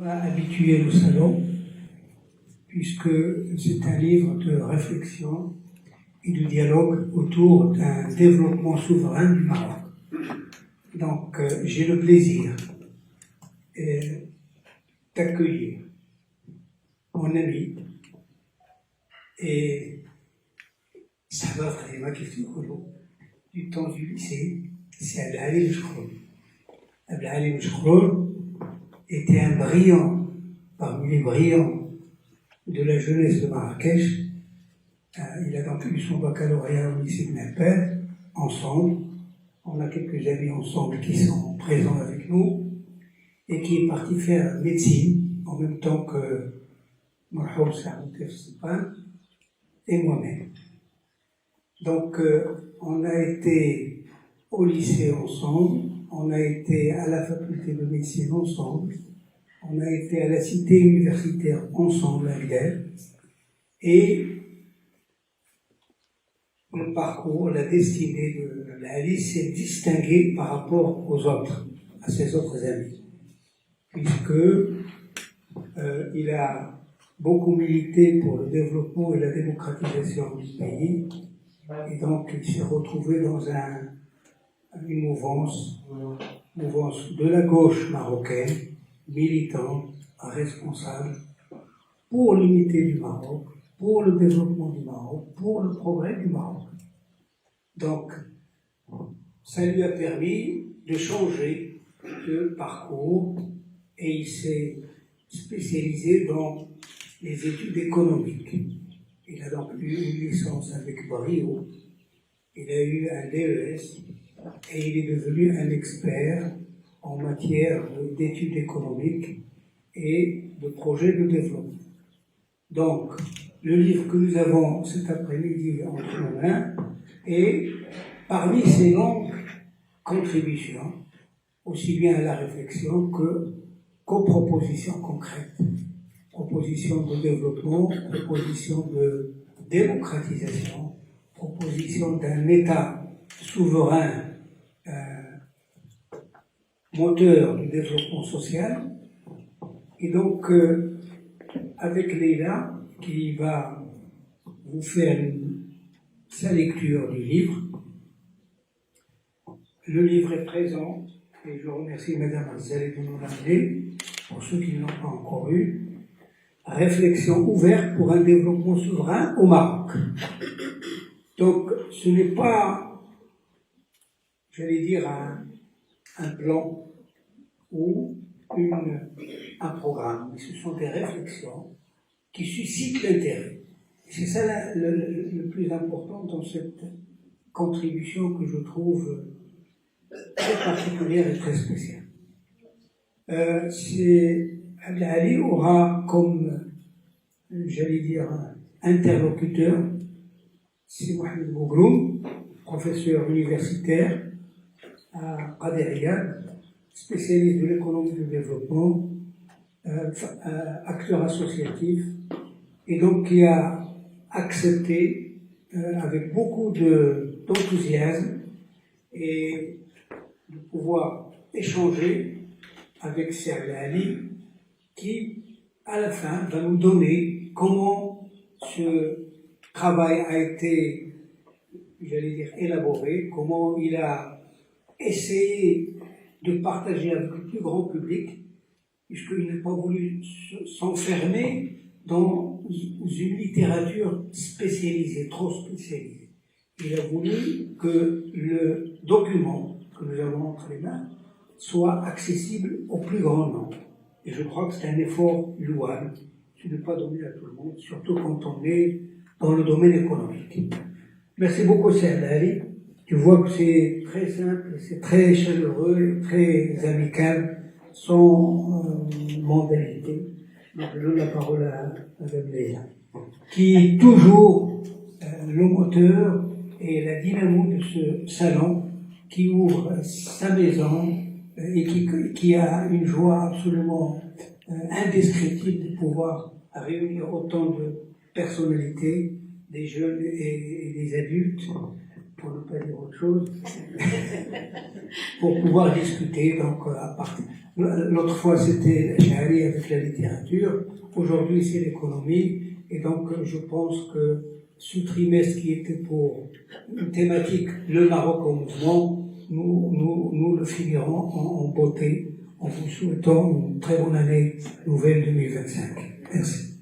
a habitué le salon, puisque c'est un livre de réflexion et de dialogue autour d'un développement souverain du Maroc. Donc, j'ai le plaisir d'accueillir mon ami et Sahaba Fahima du temps du lycée, c'est Abdelali Mchkroun. Abdelali Mchkroun était un brillant, parmi les brillants de la jeunesse de Marrakech. Il a donc eu son baccalauréat au lycée de Naples, ensemble. On a quelques amis ensemble qui sont présents avec nous et qui est parti faire médecine en même temps que Mohamed Saoud Sepan et moi-même. Donc, on a été au lycée ensemble, on a été à la faculté de médecine ensemble, on a été à la cité universitaire ensemble à Liège, et le parcours, la destinée de Ali s'est distinguée par rapport aux autres, à ses autres amis, puisque il a beaucoup milité pour le développement et la démocratisation du pays, et donc il s'est retrouvé dans une mouvance de la gauche marocaine, militante, responsable, pour l'unité du Maroc, pour le développement du Maroc, pour le progrès du Maroc. Donc, ça lui a permis de changer de parcours et il s'est spécialisé dans les études économiques. Il a donc eu une licence avec brio, il a eu un DES et il est devenu un expert en matière d'études économiques et de projets de développement. Donc, le livre que nous avons cet après-midi entre nos mains est parmi ses longues contributions, aussi bien à la réflexion qu'aux propositions concrètes. Propositions de développement, propositions de démocratisation, propositions d'un État souverain, moteur du développement social. Et donc, avec Leïla, qui va vous faire sa lecture du livre. Le livre est présent, et je remercie Madame Azzali de nous l'amener, pour ceux qui ne l'ont pas encore eu. Réflexion ouverte pour un développement souverain au Maroc. Donc, ce n'est pas, j'allais dire, un plan ou un programme, mais ce sont des réflexions qui suscitent l'intérêt. C'est ça le plus important dans cette contribution que je trouve très particulière et très spéciale. Abdelali aura comme, j'allais dire, interlocuteur, c'est Mohamed Bougroum, professeur universitaire à Qadiriya, spécialiste de l'économie du développement, acteur associatif, et donc qui a accepté avec beaucoup d'enthousiasme et de pouvoir échanger avec Serge Ali, qui, à la fin, va nous donner comment ce travail a été, j'allais dire, élaboré, comment il a essayé de partager avec le plus grand public, puisqu'il n'a pas voulu s'enfermer dans une littérature spécialisée, trop spécialisée. Il a voulu que le document que nous avons entre les mains soit accessible au plus grand nombre. Et je crois que c'est un effort louable de ne pas donner à tout le monde, surtout quand on est dans le domaine économique. Merci beaucoup, Serge Ali. Tu vois que c'est très simple, c'est très chaleureux, très amical, sans mondialité. Donc, je donne la parole à Mme Leïla, qui est toujours le moteur et la dynamo de ce salon qui ouvre sa maison et qui a une joie absolument indescriptible de pouvoir réunir autant de personnalités, des jeunes et des adultes, pour ne pas dire autre chose, pour pouvoir discuter. Donc, l'autre fois, c'était Shahri avec la littérature. Aujourd'hui, c'est l'économie. Et donc, je pense que ce trimestre qui était pour une thématique, le Maroc en mouvement, nous le finirons en beauté, en vous souhaitant une très bonne année nouvelle 2025. Merci.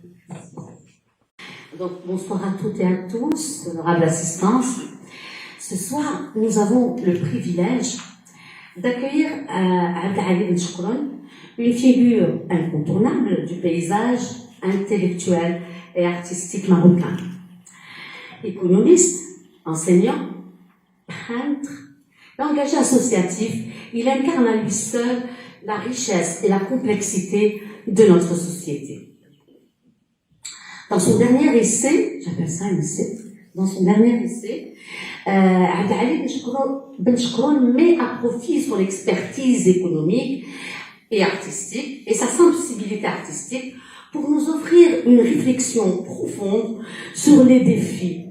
Donc, bonsoir à toutes et à tous, honorable assistance. Ce soir, nous avons le privilège d'accueillir Abd Ali Ben Choucroune, une figure incontournable du paysage intellectuel et artistique marocain. Économiste, enseignant, peintre, engagé associatif, il incarne à lui seul la richesse et la complexité de notre société. Dans son dernier essai, j'appelle ça un essai, dans son dernier essai, Abd Ali Ben Choucroune met à profit son expertise économique et artistique et sa sensibilité artistique pour nous offrir une réflexion profonde sur les défis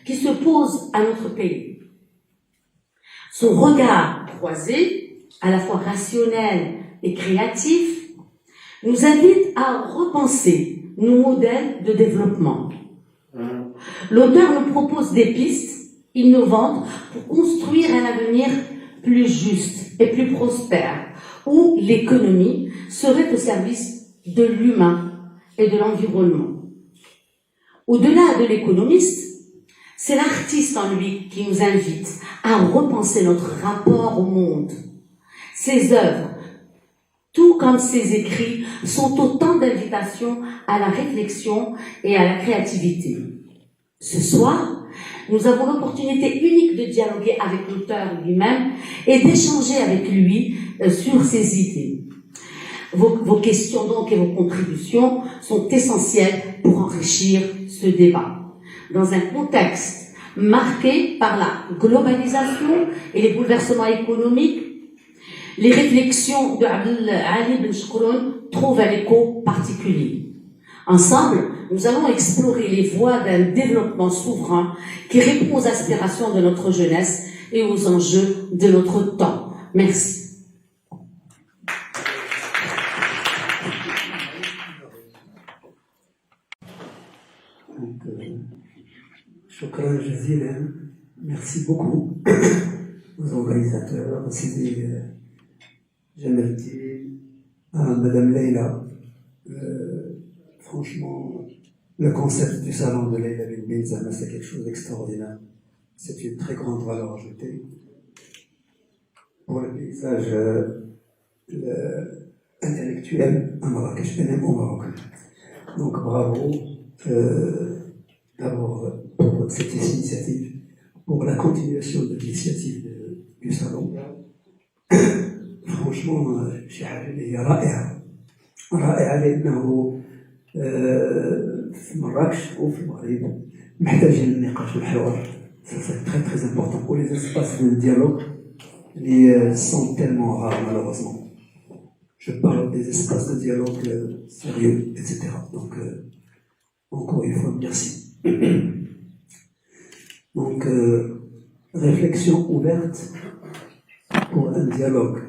qui se posent à notre pays. Son regard croisé, à la fois rationnel et créatif, nous invite à repenser nos modèles de développement. L'auteur nous propose des pistes innovantes pour construire un avenir plus juste et plus prospère, où l'économie serait au service de l'humain et de l'environnement. Au-delà de l'économiste, c'est l'artiste en lui qui nous invite à repenser notre rapport au monde. Ses œuvres, tout comme ses écrits, sont autant d'invitations à la réflexion et à la créativité. Ce soir, nous avons l'opportunité unique de dialoguer avec l'auteur lui-même et d'échanger avec lui sur ses idées. Vos questions donc et vos contributions sont essentielles pour enrichir ce débat. Dans un contexte marqué par la globalisation et les bouleversements économiques, les réflexions de Abd Ali Ben Choucroune trouvent un écho particulier. Ensemble, nous allons explorer les voies d'un développement souverain qui répond aux aspirations de notre jeunesse et aux enjeux de notre temps. Merci. Shukran jazilan. Merci beaucoup aux organisateurs, Sidi Jamalti, à Madame Leila. Franchement, le concept du salon de Leila bin Bilzama, c'est quelque chose d'extraordinaire. C'est une très grande valeur ajoutée pour le paysage intellectuel à Marrakech, et même au Maroc. Donc bravo d'abord pour cette initiative, pour la continuation de l'initiative du salon. Franchement, شي حاجة اللي هي رائعة لأنه في مراكش وفي المغرب محتاجين النقاش والحوار. C'est très très important pour les espaces de dialogue qui sont tellement rares malheureusement. Je parle des espaces de dialogue sérieux, etc. Donc encore une fois, merci. Donc réflexion ouverte pour un dialogue,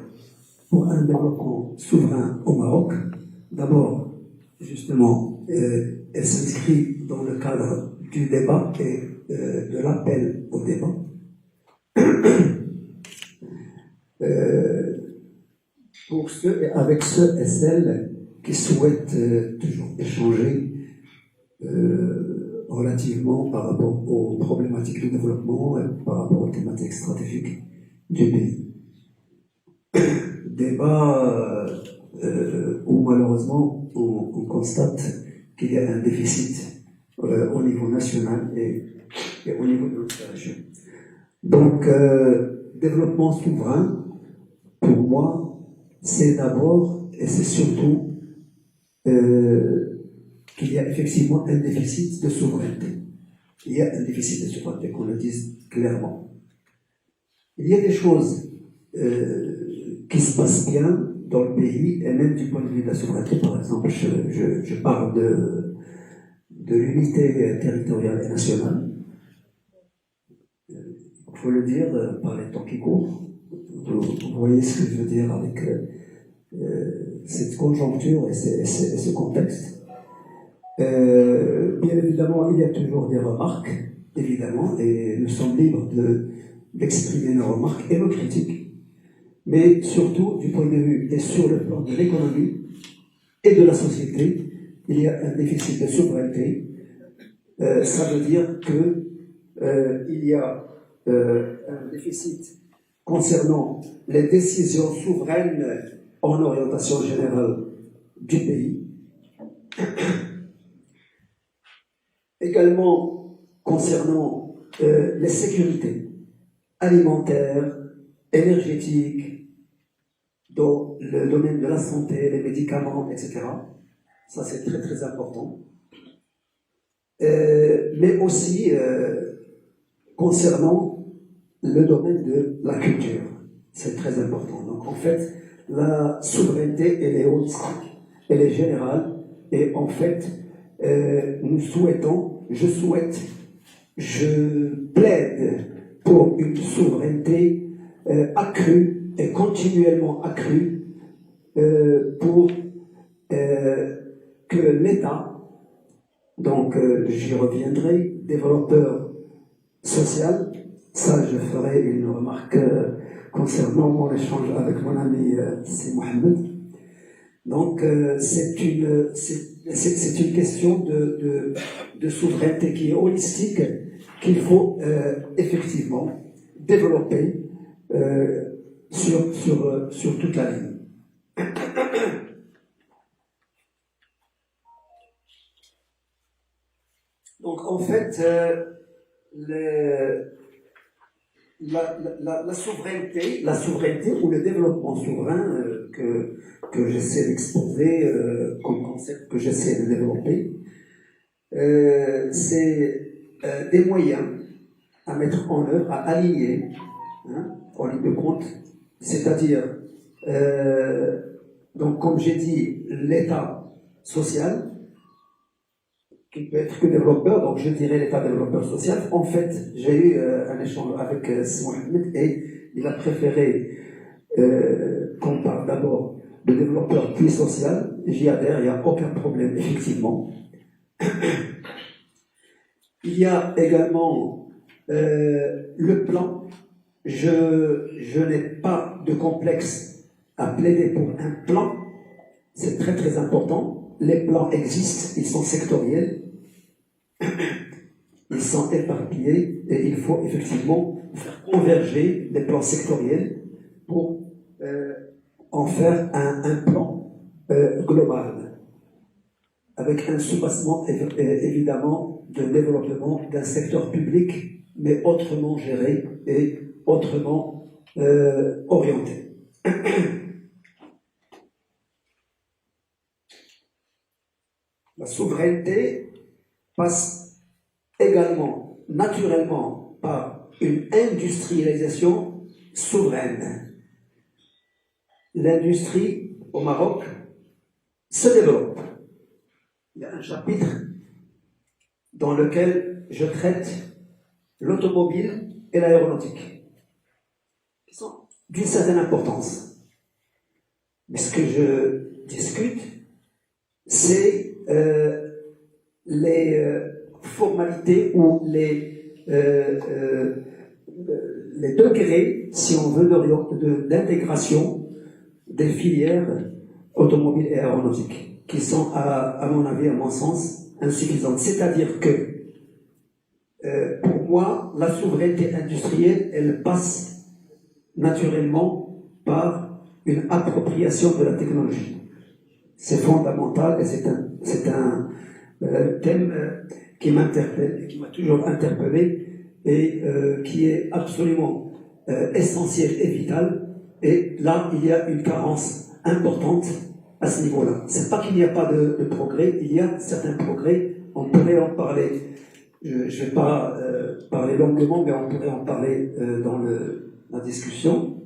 pour un développement souverain au Maroc. D'abord, justement, elle s'inscrit dans le cadre du débat et de l'appel au débat. Pour ceux, avec ceux et celles qui souhaitent toujours échanger relativement par rapport aux problématiques de développement et par rapport aux thématiques stratégiques du pays. Débat où malheureusement on constate qu'il y a un déficit au niveau national et au niveau de notre région. Donc, développement souverain, pour moi, c'est d'abord et c'est surtout qu'il y a effectivement un déficit de souveraineté. Il y a un déficit de souveraineté, qu'on le dise clairement. Il y a des choses qui se passent bien dans le pays, et même du point de vue de la souveraineté, par exemple, je parle de l'unité territoriale et nationale. il faut le dire par les temps qui courent. Vous voyez ce que je veux dire avec cette conjoncture et ce contexte. Bien évidemment, il y a toujours des remarques, évidemment, et nous sommes libres d'exprimer nos remarques et nos critiques, mais surtout du point de vue et sur le plan de l'économie et de la société, il y a un déficit de souveraineté. Ça veut dire qu'il y a un déficit concernant les décisions souveraines en orientation générale du pays. Également concernant les sécurités alimentaires, énergétiques, dans le domaine de la santé, les médicaments, etc. Ça, c'est très très important. Mais aussi concernant le domaine de la culture. C'est très important. Donc en fait, la souveraineté, elle est holistique, elle est générale, et en fait, nous souhaitons, je plaide pour une souveraineté accrue et continuellement accrue pour que l'État, donc j'y reviendrai, développeur social, ça je ferai une remarque concernant mon échange avec mon ami c'est Mohamed. Donc c'est une question de souveraineté qui est holistique, qu'il faut effectivement développer sur toute la ligne. Donc en fait, la souveraineté ou le développement souverain que j'essaie d'exposer comme concept que j'essaie de développer, c'est des moyens à mettre en œuvre, à aligner en ligne de compte, c'est-à-dire donc comme j'ai dit, l'État social qui peut être que développeur, donc je dirais l'État développeur social. En fait, j'ai eu un échange avec Mohamed et il a préféré qu'on parle d'abord de développeur puis social. J'y adhère, il n'y a aucun problème, effectivement. Il y a également le plan. Je n'ai pas de complexe à plaider pour un plan. C'est très très important. Les plans existent, ils sont sectoriels. Ils sont éparpillés et il faut effectivement faire converger les plans sectoriels pour en faire un plan global avec un soubassement évidemment de développement d'un secteur public mais autrement géré et autrement orienté. La souveraineté passe également, naturellement, par une industrialisation souveraine. L'industrie au Maroc se développe. Il y a un chapitre dans lequel je traite l'automobile et l'aéronautique, qui sont d'une certaine importance. Mais ce que je discute, c'est les formalités ou les degrés, si on veut, d'intégration des filières automobiles et aéronautiques, qui sont, à mon avis, à mon sens, insuffisantes. C'est-à-dire que, pour moi, la souveraineté industrielle, elle passe naturellement par une appropriation de la technologie. C'est fondamental et c'est un thème qui m'interpelle, qui m'a toujours interpellé et qui est absolument essentiel et vital. Et là, il y a une carence importante à ce niveau-là. C'est pas qu'il n'y a pas de progrès, il y a certains progrès. On pourrait en parler. Je ne vais pas parler longuement, mais on pourrait en parler dans la discussion.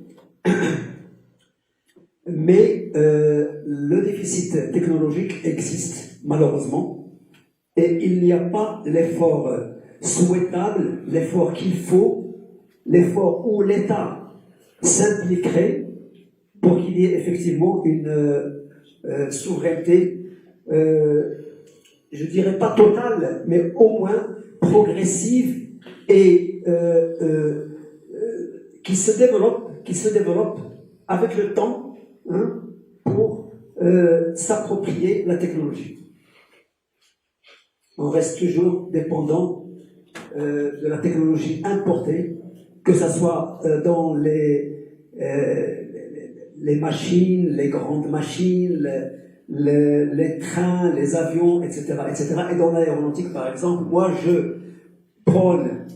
Mais le déficit technologique existe, malheureusement, et il n'y a pas l'effort souhaitable, l'effort qu'il faut l'effort où l'État s'impliquerait pour qu'il y ait effectivement une souveraineté, je dirais pas totale, mais au moins progressive et qui se développe avec le temps, hein, pour s'approprier la technologie. On reste toujours dépendant de la technologie importée, que ce soit dans les machines, les grandes machines, les trains, les avions, etc., etc. Et dans l'aéronautique, par exemple, moi, je prône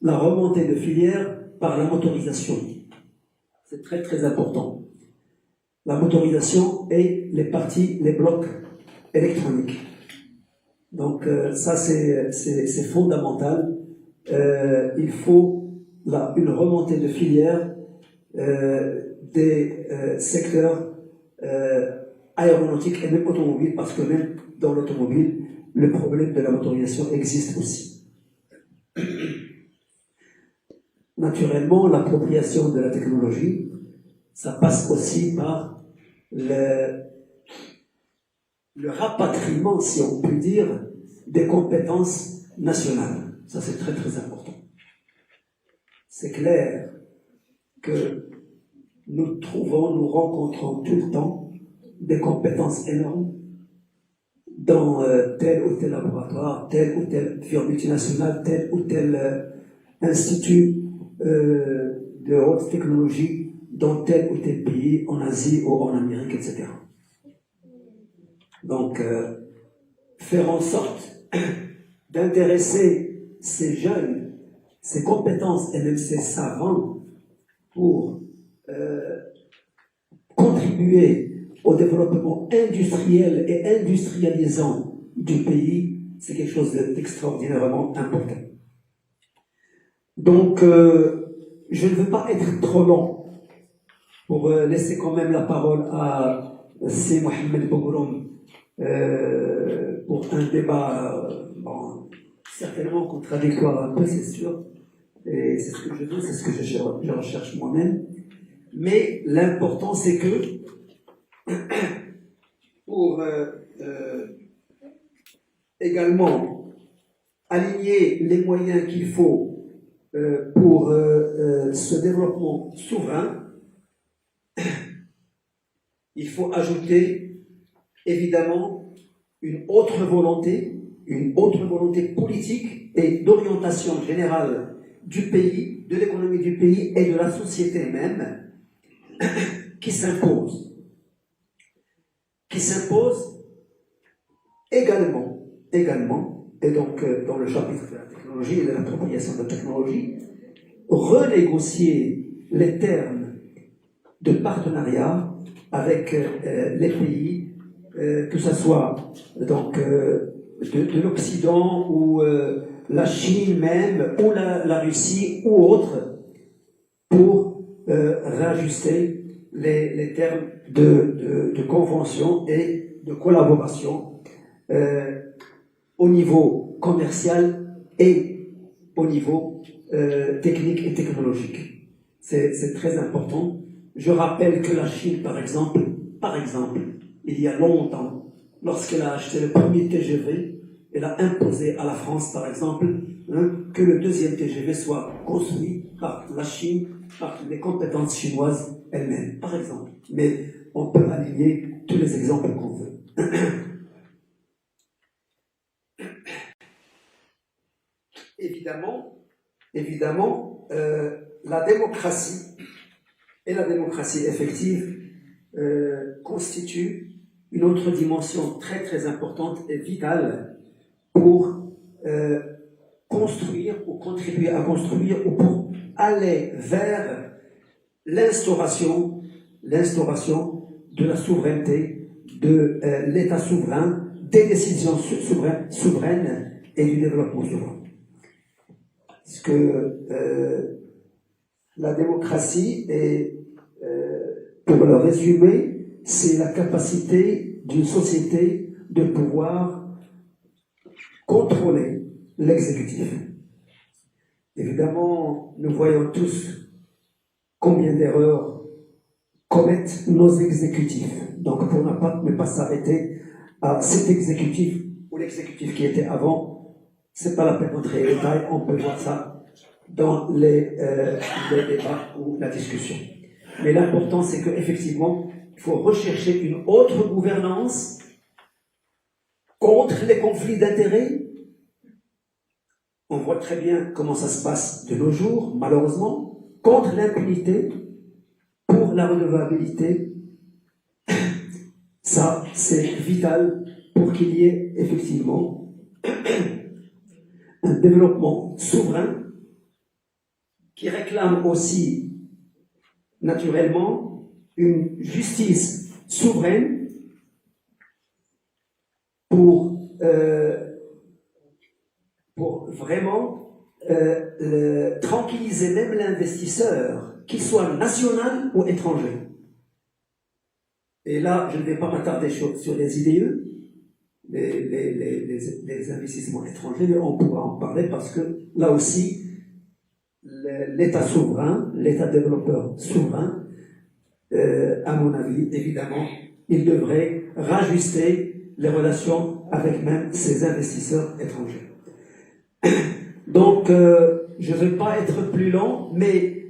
la remontée de filière par la motorisation. C'est très, très important. La motorisation et les parties, les blocs électroniques. Donc, ça, c'est fondamental. Il faut une remontée de filière des secteurs aéronautiques et même automobiles, parce que même dans l'automobile, le problème de la motorisation existe aussi. Naturellement, l'appropriation de la technologie, ça passe aussi par le rapatriement, si on peut dire, des compétences nationales. Ça, c'est très, très important. C'est clair que nous rencontrons tout le temps des compétences énormes dans tel ou tel laboratoire, telle ou telle firme multinationale, tel ou tel institut de haute technologie dans tel ou tel pays, en Asie ou en Amérique, etc. Donc, faire en sorte d'intéresser ces jeunes, ces compétences et même ces savants pour contribuer au développement industriel et industrialisant du pays, c'est quelque chose d'extraordinairement important. Donc, je ne veux pas être trop long pour laisser quand même la parole à C. Mohamed Bougroum pour un débat certainement contradictoire un peu, c'est sûr, et c'est ce que je veux, c'est ce que je recherche moi-même. Mais l'important, c'est que pour également aligner les moyens qu'il faut pour ce développement souverain, il faut ajouter évidemment une autre volonté politique et d'orientation générale du pays, de l'économie du pays et de la société même, qui s'impose également, et donc dans le chapitre de la technologie et de l'appropriation de la technologie, renégocier les termes de partenariat avec les pays, que ce soit donc de l'Occident ou la Chine même, ou la Russie ou autres, pour réajuster les termes de convention et de collaboration au niveau commercial et au niveau technique et technologique. C'est très important. Je rappelle que la Chine, par exemple, il y a longtemps, lorsqu'elle a acheté le premier TGV, elle a imposé à la France, par exemple, que le deuxième TGV soit construit par la Chine, par les compétences chinoises elles-mêmes, par exemple. Mais on peut aligner tous les exemples qu'on veut. Évidemment, la démocratie et la démocratie effective constituent une autre dimension très très importante et vitale pour construire ou contribuer à construire ou pour aller vers l'instauration de la souveraineté, de l'État souverain, des décisions souveraines et du développement souverain. Parce que la démocratie est, pour le résumer, c'est la capacité d'une société de pouvoir contrôler l'exécutif. Évidemment, nous voyons tous combien d'erreurs commettent nos exécutifs. Donc, pour ne pas s'arrêter à cet exécutif ou l'exécutif qui était avant, c'est pas la peine d'entrer en détail, on peut voir ça dans les débats ou la discussion. Mais l'important, c'est qu'effectivement, il faut rechercher une autre gouvernance contre les conflits d'intérêts. On voit très bien comment ça se passe de nos jours, malheureusement, contre l'impunité, pour la redevabilité. Ça, c'est vital pour qu'il y ait effectivement un développement souverain qui réclame aussi naturellement une justice souveraine pour vraiment tranquilliser même l'investisseur, qu'il soit national ou étranger. Et là, je ne vais pas m'attarder sur les IDE, les investissements étrangers, mais on pourra en parler parce que là aussi, l'État souverain, l'État développeur souverain, à mon avis, évidemment, il devrait rajuster les relations avec même ses investisseurs étrangers. Donc, je ne vais pas être plus long, mais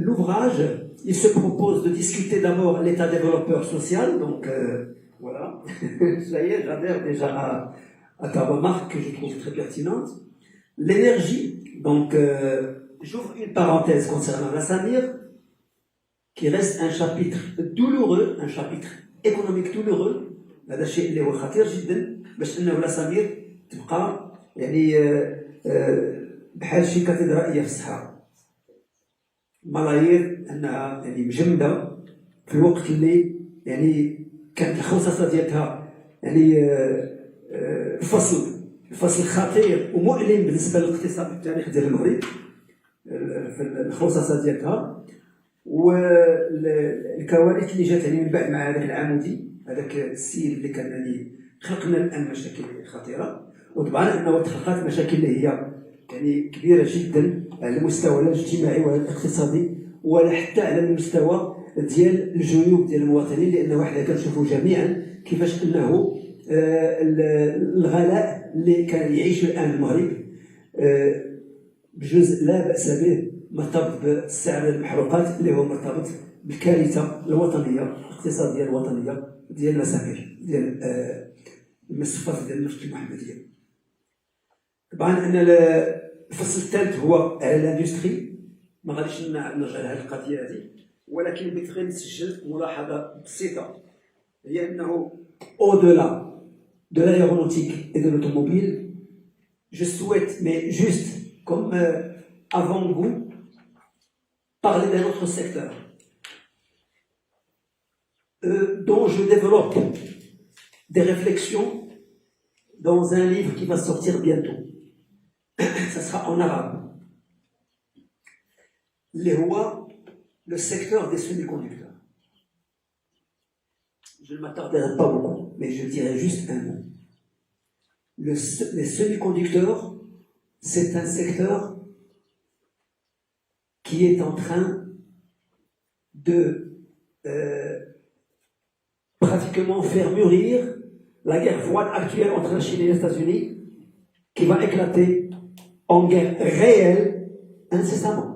l'ouvrage, il se propose de discuter d'abord l'état développeur social, donc voilà, ça y est, j'adhère déjà à ta remarque que je trouve très pertinente. L'énergie, donc j'ouvre une parenthèse concernant la Samir, qui reste un chapitre douloureux, un chapitre économique douloureux. هذا الشيء اللي هو خطير جدا باش انه لا سمير تبقى يعني بحال شي كاتدرائيه في الصحراء. ملايير انها يعني مجمده في الوقت اللي يعني كانت الخصاصه ديالها يعني فصل خطير ومؤلم بالنسبه للاقتصاد التاريخي ديال المغرب في الخصاصه ديالها. والكوارث اللي جات يعني من بعد مع هذاك العمودي، هذاك السيد اللي كان يعني خلق لنا الان مشاكل خطيره، وطبعا انه تخلقات مشاكل اللي هي يعني كبيره جدا على المستوى الاجتماعي والاقتصادي، ولا حتى على المستوى ديال الجيوب ديال المواطنين، لانه حنا كنشوفوا جميعا كيفاش انه الغلاء اللي كان يعيش الان المغرب بجزء لا باس به مرتبط بسعر المحروقات اللي هو مرتبط بالكارثه الوطنيه الاقتصاديه الوطنيه ديال المسامير ديال المصفات ديال النفط المحمديه. طبعا ان الفصل الثالث هو على الاندستري، ما غاديش نرجع لهذه القضيه هذه، ولكن بغيت غير نسجل ملاحظه بسيطه، هي انه au-delà de l'aéronautique et de l'automobile, je souhaite, mais juste comme avant-goût, parler d'un autre secteur dont je développe des réflexions dans un livre qui va sortir bientôt. Ça sera en arabe. Le secteur des semi-conducteurs. Je ne m'attarderai pas beaucoup, mais je dirai juste un mot. Les semi-conducteurs, c'est un secteur qui est en train de pratiquement faire mûrir la guerre froide actuelle entre la Chine et les États-Unis, qui va éclater en guerre réelle incessamment.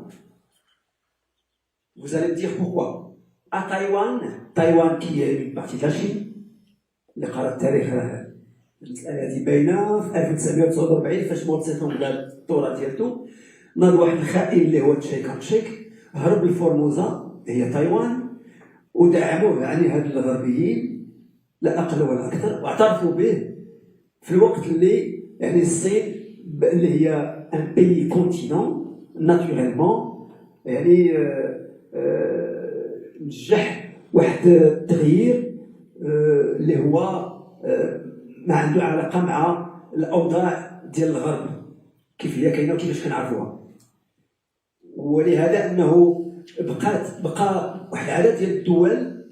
Vous allez me dire pourquoi. À Taïwan qui est une partie de la Chine, اللي قرأت تاريخها المسألة هذه باينة في 1949 فاش مو تسيتون بدا الثورة ديالته، ناض واحد الخائن اللي هو تشي كانشيك هرب لفورموزا هي تايوان، ودعموه يعني هاد الغربيين لا أقل ولا أكثر، واعترفوا به في الوقت اللي يعني الصين اللي هي ان بيي كونتينون ناتوريلمون يعني نجح واحد التغيير اللي هو ما عنده علاقه مع الاوضاع ديال الغرب كيف هي كاينه وكيفاش كنعرفوها، ولهذا انه بقى واحد العدد ديال الدول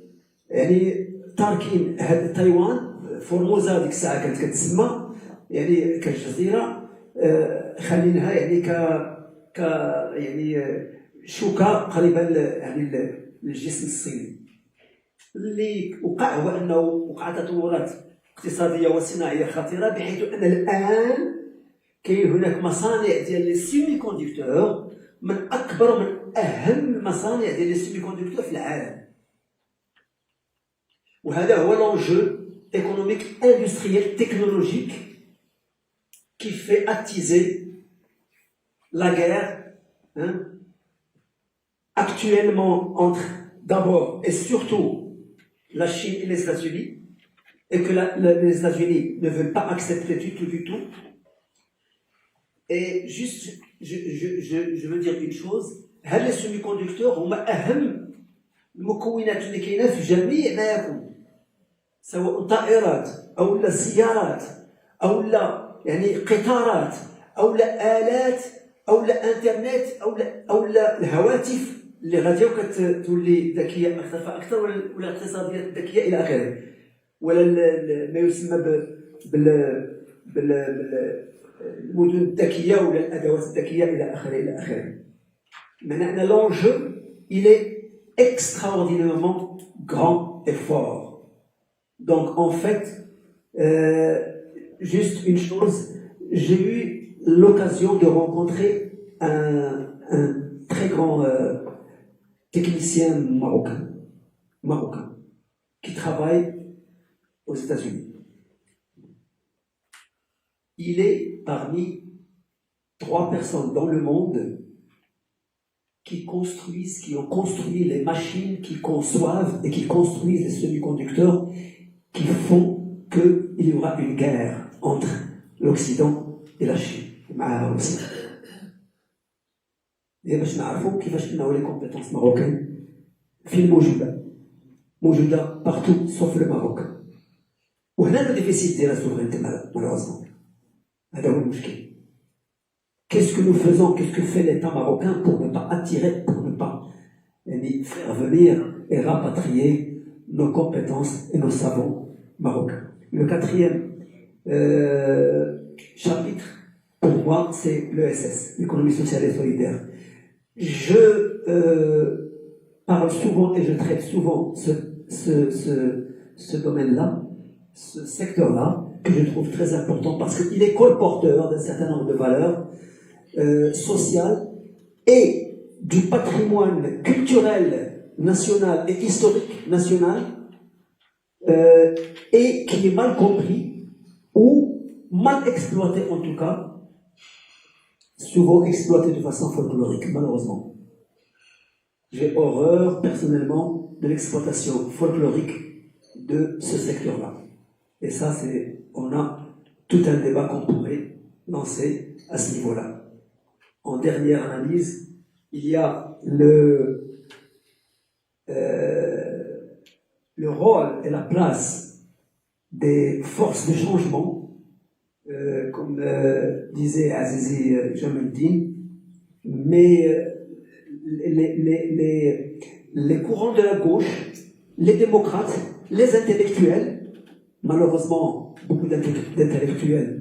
يعني تاركين هاد تايوان. فورموزا ديك الساعه كانت كتسمى يعني كجزيره خليناها يعني ك يعني شوكه قريبه يعني للجسم الصيني. اللي وقع هو انه وقعت تطورات اقتصاديه وصناعيه خطيره، بحيث ان الان كاين هناك مصانع ديال لي سيمي كوندكتور من اكبر ومن اهم المصانع ديال لي سيمي كوندكتور في العالم. وهذا هو l'enjeu économique industriel technologique qui fait attiser la guerre actuellement entre d'abord et surtout la Chine et les États-Unis, et que les États-Unis ne veulent pas accepter du tout. Et juste, je veux dire une chose, هل les semi-conducteurs هما أهم المكونات اللي كاينة في جميع ما يكون، سواء طائرات أو لا سيارات أو لا يعني قطارات أو لا آلات أو لا انترنت أو لا الهواتف اللي غادي كتولي ذكيه اكثر ولا الاقتصاديات الذكيه الى اخره، ولا ما يسمى بالمدن الذكيه ولا الادوات الذكيه الى اخره الى اخره. Maintenant, l'enjeu, il est extraordinairement grand et fort. Donc, en fait, juste une chose, j'ai eu l'occasion de rencontrer un très grand technicien marocain qui travaille aux États-Unis. Il est parmi 3 personnes dans le monde qui ont construit les machines, qui conçoivent et qui construisent les semi-conducteurs qui font qu'il y aura une guerre entre l'Occident et la Chine. باش نعرفوا كيفاش انه لي كومبيتونس ماروكان فين موجوده بارتو سوف لو ماروك. وهنا لو ديفيسيت ديال السوفرينتي مالوروزمون، هذا هو المشكل. Qu'est-ce que nous faisons, qu'est-ce que fait l'État marocain pour ne pas attirer, pour ne pas faire venir et rapatrier nos compétences et nos savants marocains. Le 4e chapitre, pour moi, c'est l'ESS, l'économie sociale et solidaire. Je parle souvent et je traite souvent ce domaine-là, ce secteur-là, que je trouve très important parce qu'il est colporteur d'un certain nombre de valeurs sociales et du patrimoine culturel national et historique national, et qui est mal compris ou mal exploité en tout cas, souvent exploité de façon folklorique, malheureusement. J'ai horreur, personnellement, de l'exploitation folklorique de ce secteur-là. Et ça, on a tout un débat qu'on pourrait lancer à ce niveau-là. En dernière analyse, il y a le rôle et la place des forces de changement, comme disait Azizi Jameldine, mais les courants de la gauche, les démocrates, les intellectuels, malheureusement, beaucoup d'intellectuels,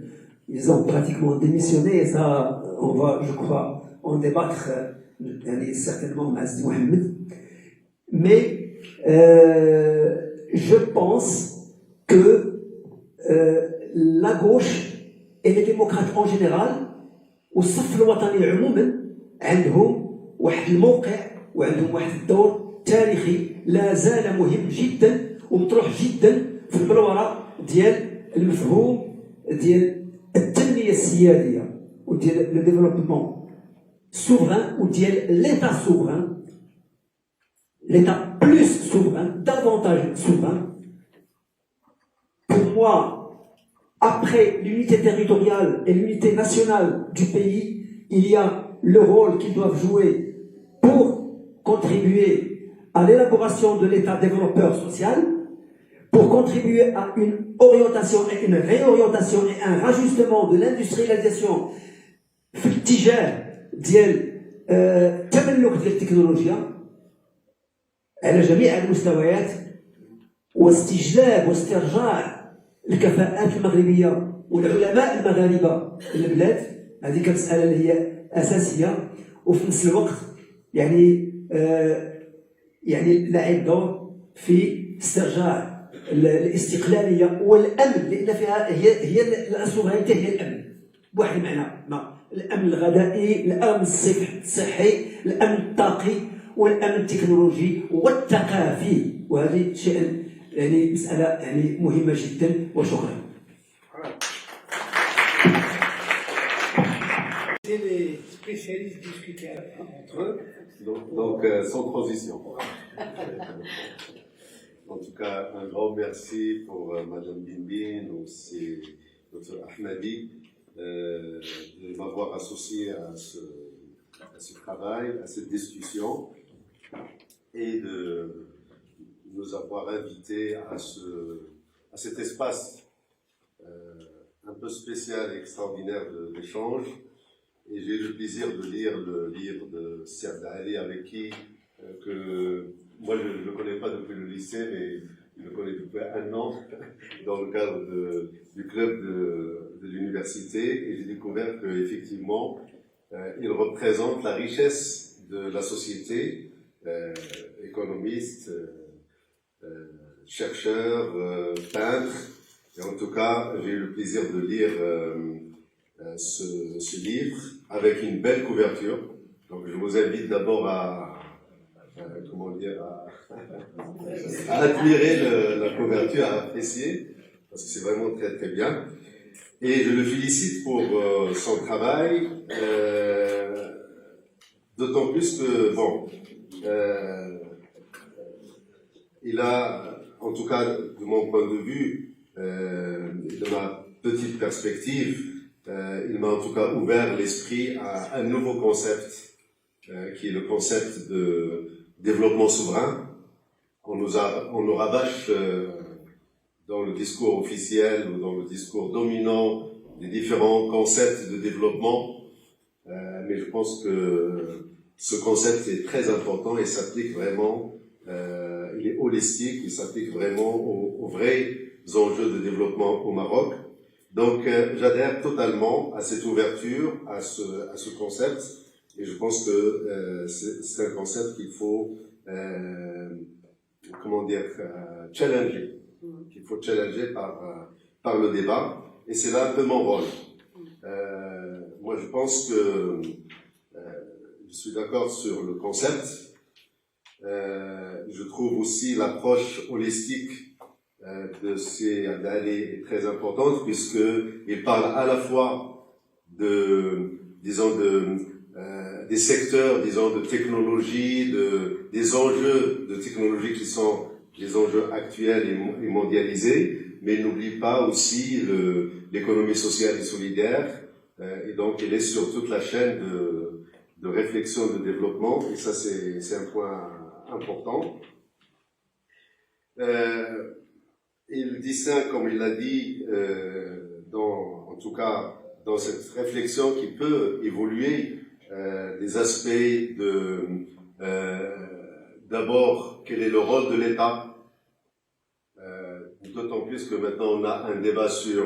ils ont pratiquement démissionné, et ça, on va, je crois, en débattre certainement Mazdi Mohamed. Mais je pense que la gauche et les démocrates en général والصف الوطني عموما عندهم واحد الموقع وعندهم واحد الدور تاريخي لا زال مهم جدا ومطروح جدا في البلوره ديال المفهوم ديال التنميه السياديه وديال لو ديفلوبمون souverain وديال l'état souverain, l'état plus souverain, davantage souverain. Pour moi, après l'unité territoriale et l'unité nationale du pays, il y a le rôle qu'ils doivent jouer pour contribuer à l'élaboration de l'état développeur social, pour contribuer à une orientation et une réorientation et un rajustement de l'industrialisation في الاتجاه ديال تملك ديال التكنولوجيا على جميع المستويات واستجلاب واسترجاع الكفاءات المغربيه والعلماء المغاربه للبلاد. هذه كمسألة اللي هي أساسية وفي نفس الوقت يعني يعني لعب دور في استرجاع الاستقلالية والأمن، لأن فيها هي السوفرينتي هي الأمن بواحد المعنى، الأمن الغذائي، الأمن الصحي، الأمن الطاقي والأمن التكنولوجي والثقافي، وهذه شيء يعني مسألة يعني مهمة جدا. وشكرا. Les spécialistes discutaient entre eux. Donc sans transition. En tout cas, un grand merci pour Madame Binbin, aussi Dr Ahmadi, de m'avoir associé à ce travail, à cette discussion, et de nous avoir invités à cet espace un peu spécial et extraordinaire d'échange. Et j'ai eu le plaisir de lire le livre de Siad Ali, avec qui, que moi je ne le connais pas depuis le lycée, mais je le connais depuis 1 an, dans le cadre du club de l'université, et j'ai découvert qu'effectivement, il représente la richesse de la société, économiste, chercheur, peintre, et en tout cas, j'ai eu le plaisir de lire ce livre avec une belle couverture. Donc je vous invite d'abord à admirer la couverture, à apprécier, parce que c'est vraiment très très bien. Et je le félicite pour son travail, d'autant plus que bon, il a, en tout cas de mon point de vue, de ma petite perspective, il m'a en tout cas ouvert l'esprit à un nouveau concept, qui est le concept de développement souverain. On nous rabâche dans le discours officiel ou dans le discours dominant des différents concepts de développement, mais je pense que ce concept est très important et s'applique vraiment, il est holistique, il s'applique vraiment aux vrais enjeux de développement au Maroc. Donc j'adhère totalement à cette ouverture, à ce concept, et je pense que c'est un concept qu'il faut challenger, par le débat, et c'est là un peu mon rôle. Moi je pense que je suis d'accord sur le concept. Je trouve aussi l'approche holistique de Siad Ali est très importante, puisqu'il parle à la fois des secteurs, disons, de technologie, des enjeux de technologie qui sont les enjeux actuels et mondialisés, mais il n'oublie pas aussi l'économie sociale et solidaire, et donc il est sur toute la chaîne de réflexion, de développement, et ça c'est un point important. Il distingue, comme il l'a dit, en tout cas dans cette réflexion qui peut évoluer, des aspects d'abord, quel est le rôle de l'État, d'autant plus que maintenant on a un débat sur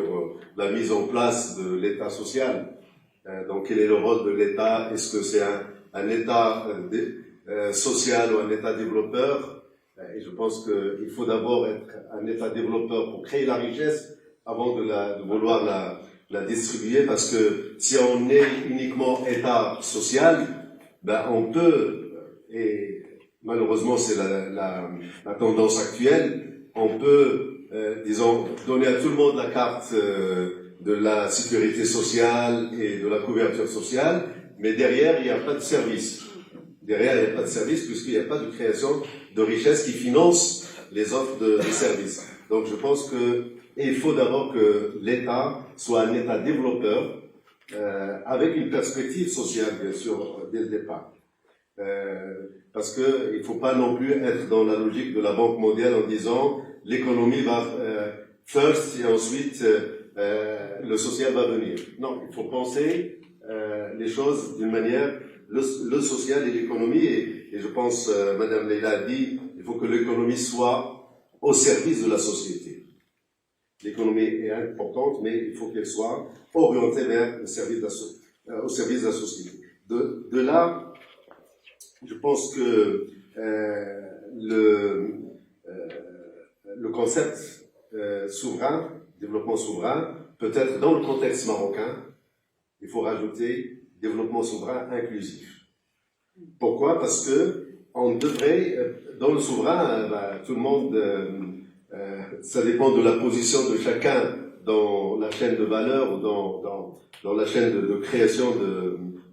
la mise en place de l'État social. Donc quel est le rôle de l'État? Est-ce que c'est un État social ou un État développeur? Et je pense qu'il faut d'abord être un État développeur pour créer la richesse avant de vouloir la distribuer, parce que si on est uniquement État social, ben on peut, et malheureusement c'est la tendance actuelle, on peut, disons, donner à tout le monde la carte de la sécurité sociale et de la couverture sociale, mais derrière il n'y a pas de service. Derrière, il n'y a pas de service, puisqu'il n'y a pas de création de richesse qui finance les offres de services. Donc je pense il faut d'abord que l'État soit un État développeur, avec une perspective sociale, bien sûr, dès le départ. Parce qu'il ne faut pas non plus être dans la logique de la Banque mondiale en disant l'économie va first et ensuite le social va venir. Non, il faut penser les choses d'une manière, le social et l'économie, et je pense, Madame Leila a dit, il faut que l'économie soit au service de la société. L'économie est importante, mais il faut qu'elle soit orientée vers le service au service de la société. De là, je pense que le concept souverain, développement souverain, peut-être dans le contexte marocain, il faut rajouter développement souverain inclusif. Pourquoi? Parce que on devrait, dans le souverain, tout le monde, ça dépend de la position de chacun dans la chaîne de valeur ou dans la chaîne de création.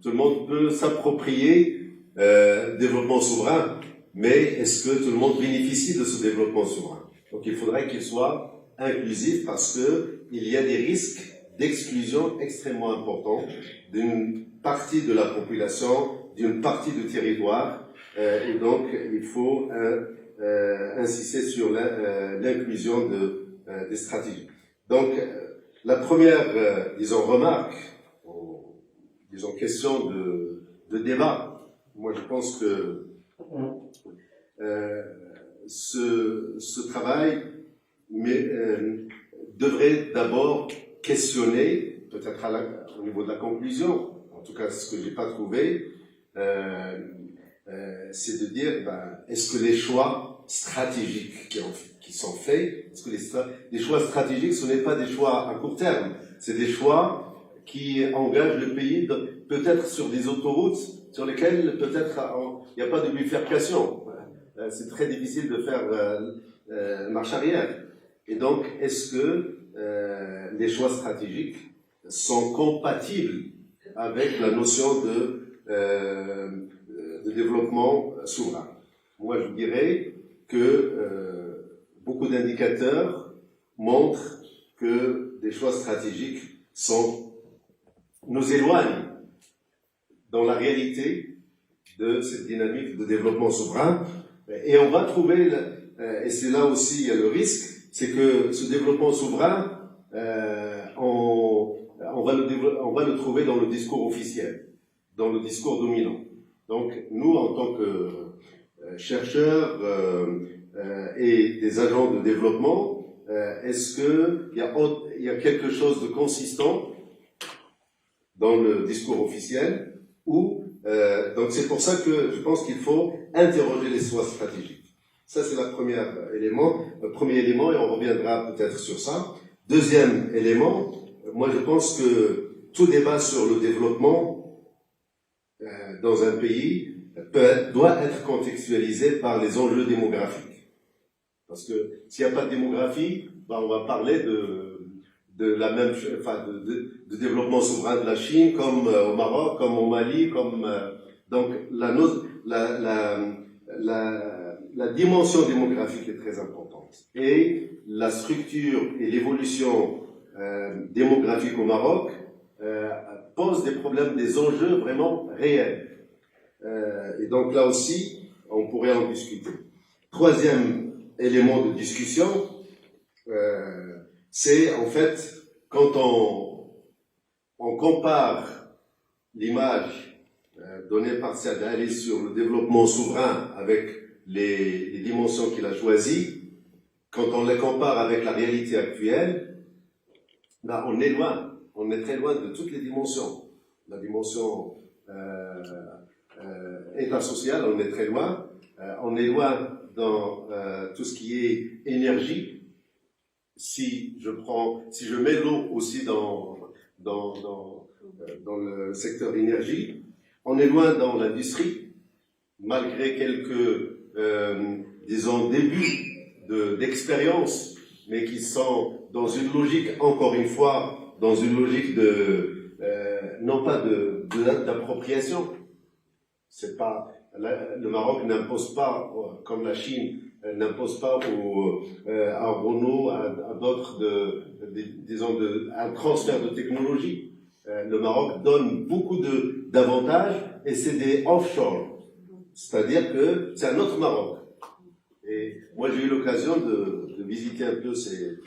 Tout le monde peut s'approprier développement souverain, mais est-ce que tout le monde bénéficie de ce développement souverain? Donc il faudrait qu'il soit inclusif parce que il y a des risques d'exclusion extrêmement importants d'une partie de la population, d'une partie du territoire, et donc il faut insister sur l'inclusion des stratégies. Donc la première, disons, remarque, disons, question de débat, moi je pense que ce travail devrait d'abord questionner, peut-être au niveau de la conclusion, en tout cas ce que j'ai pas trouvé, c'est de dire, est-ce que les choix stratégiques qui sont faits, est-ce que les choix stratégiques, ce n'est pas des choix à court terme, c'est des choix qui engagent le pays peut-être sur des autoroutes sur lesquelles peut-être il n'y a pas de bifurcation. C'est très difficile de faire marche arrière. Et donc, est-ce que les choix stratégiques sont compatibles avec la notion de développement souverain? Moi, je dirais que beaucoup d'indicateurs montrent que des choix stratégiques nous éloignent dans la réalité de cette dynamique de développement souverain. Et on va trouver, et c'est là aussi il y a le risque, c'est que ce développement souverain, on va le trouver dans le discours officiel, dans le discours dominant. Donc nous, en tant que chercheurs et des agents de développement, est-ce qu'il y a quelque chose de consistant dans le discours officiel donc c'est pour ça que je pense qu'il faut interroger les choix stratégiques. Ça, c'est le premier élément, et on reviendra peut-être sur ça. Deuxième élément, moi je pense que tout débat sur le développement dans un pays doit être contextualisé par les enjeux démographiques. Parce que s'il n'y a pas de démographie, on va parler de développement souverain de la Chine, comme au Maroc, comme au Mali, donc la dimension démographique est très importante. Et la structure et l'évolution démographique au Maroc pose des problèmes, des enjeux vraiment réels. Et donc là aussi, on pourrait en discuter. Troisième élément de discussion, c'est en fait quand on compare l'image donnée par Saad Ali sur le développement souverain avec les dimensions qu'il a choisies, quand on les compare avec la réalité actuelle, on est très loin de toutes les dimensions. La dimension état social, on est très loin. On est loin dans tout ce qui est énergie. Si je mets l'eau aussi dans le secteur énergie, on est loin dans l'industrie, malgré quelques, disons, débuts d'expérience, mais qui sont dans une logique, encore une fois, dans une logique non pas d'appropriation. C'est pas, le Maroc n'impose pas, comme la Chine, n'impose pas à Renault, à d'autres, disons, un transfert de technologie. Le Maroc donne beaucoup d'avantages et c'est des offshore. C'est-à-dire que c'est un autre Maroc. Et moi, j'ai eu l'occasion de visiter un peu ces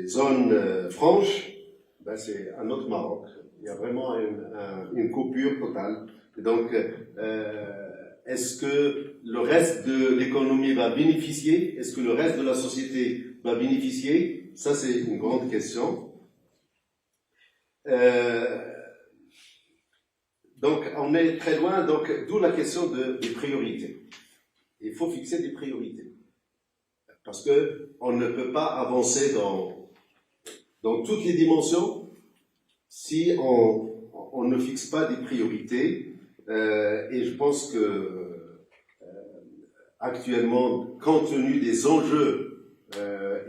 zones franches. C'est un autre Maroc. Il y a vraiment une coupure totale. Et donc, est-ce que le reste de l'économie va bénéficier? Est-ce que le reste de la société va bénéficier? Ça, c'est une grande question. Donc, on est très loin, donc, d'où la question des priorités. Il faut fixer des priorités. Parce que on ne peut pas avancer dans toutes les dimensions si on ne fixe pas des priorités. Et je pense que actuellement, compte tenu des enjeux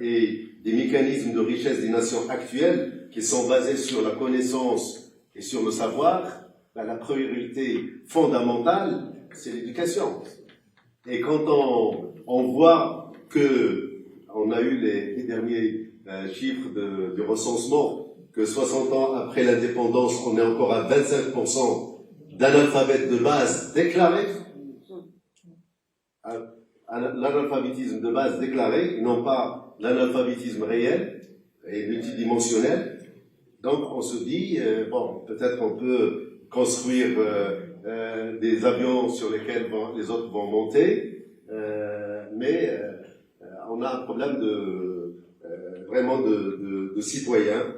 et des mécanismes de richesse des nations actuelles qui sont basés sur la connaissance et sur le savoir, la priorité fondamentale, c'est l'éducation. Et quand on voit que on a eu les derniers chiffres du recensement, que 60 ans après l'indépendance, on est encore à 25% d'analphabètes de base déclarés, l'analphabétisme de base déclaré, non pas l'analphabétisme réel et multidimensionnel. Donc on se dit, bon, peut-être on peut construire des avions sur lesquels les autres vont monter, mais on a un problème vraiment de citoyens.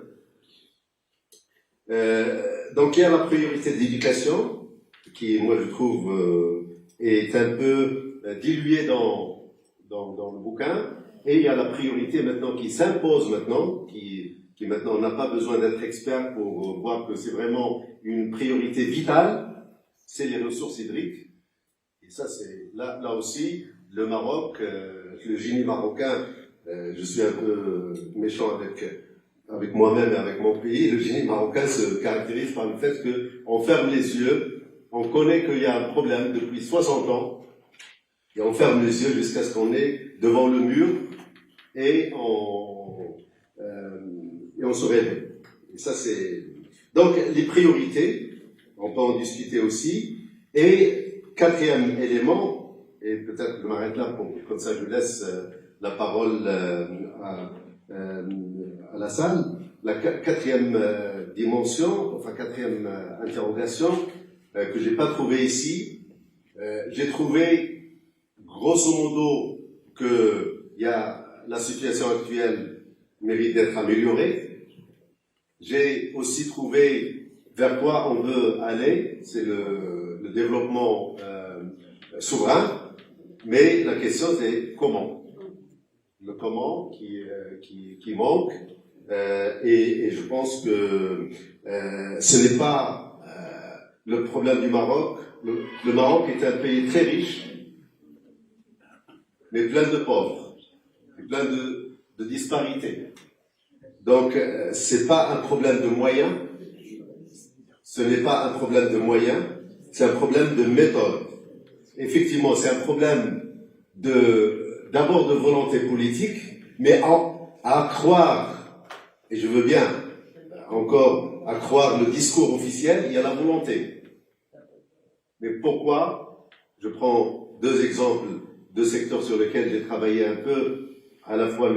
Donc il y a la priorité de l'éducation, qui, moi je trouve, est un peu diluée dans le bouquin, et il y a la priorité maintenant qui s'impose maintenant, qui maintenant on n'a pas besoin d'être expert pour voir que c'est vraiment une priorité vitale, c'est les ressources hydriques. Et ça, c'est là aussi, le Maroc, le génie marocain, je suis un peu méchant avec moi-même et avec mon pays, le génie marocain se caractérise par le fait qu'on ferme les yeux, on connaît qu'il y a un problème depuis 60 ans, et on ferme les yeux jusqu'à ce qu'on est devant le mur, et on se réveille. Et ça, c'est... Donc, les priorités, on peut en discuter aussi, et quatrième élément, et peut-être que je m'arrête là, comme ça je laisse la parole à la salle. La quatrième dimension, enfin quatrième interrogation, que j'ai pas trouvée ici, j'ai trouvé grosso modo que la situation actuelle mérite d'être améliorée. J'ai aussi trouvé vers quoi on veut aller, c'est le développement souverain, mais la question c'est comment. Le comment qui manque, et je pense que ce n'est pas le problème du Maroc. Le Maroc est un pays très riche, mais plein de pauvres, plein de disparités. Donc, c'est pas un problème de moyens, ce n'est pas un problème de moyens, c'est un problème de méthode. Effectivement, c'est un problème d'abord de volonté politique, mais à croire, et je veux bien encore à croire le discours officiel, il y a la volonté. Mais pourquoi? Je prends deux exemples de secteurs sur lesquels j'ai travaillé un peu, à la fois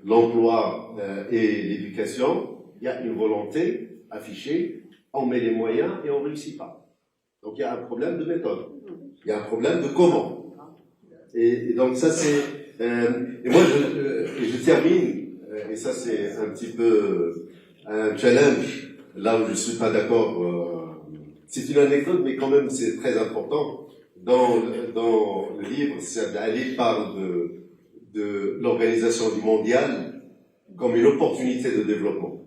l'emploi et l'éducation. Il y a une volonté affichée, on met les moyens et on ne réussit pas. Donc il y a un problème de méthode, il y a un problème de comment. Et donc ça c'est... et moi je termine, et ça c'est un petit peu un challenge, là où je ne suis pas d'accord. C'est une anecdote, mais quand même c'est très important. Dans le livre, Ali parle de l'organisation du mondial comme une opportunité de développement.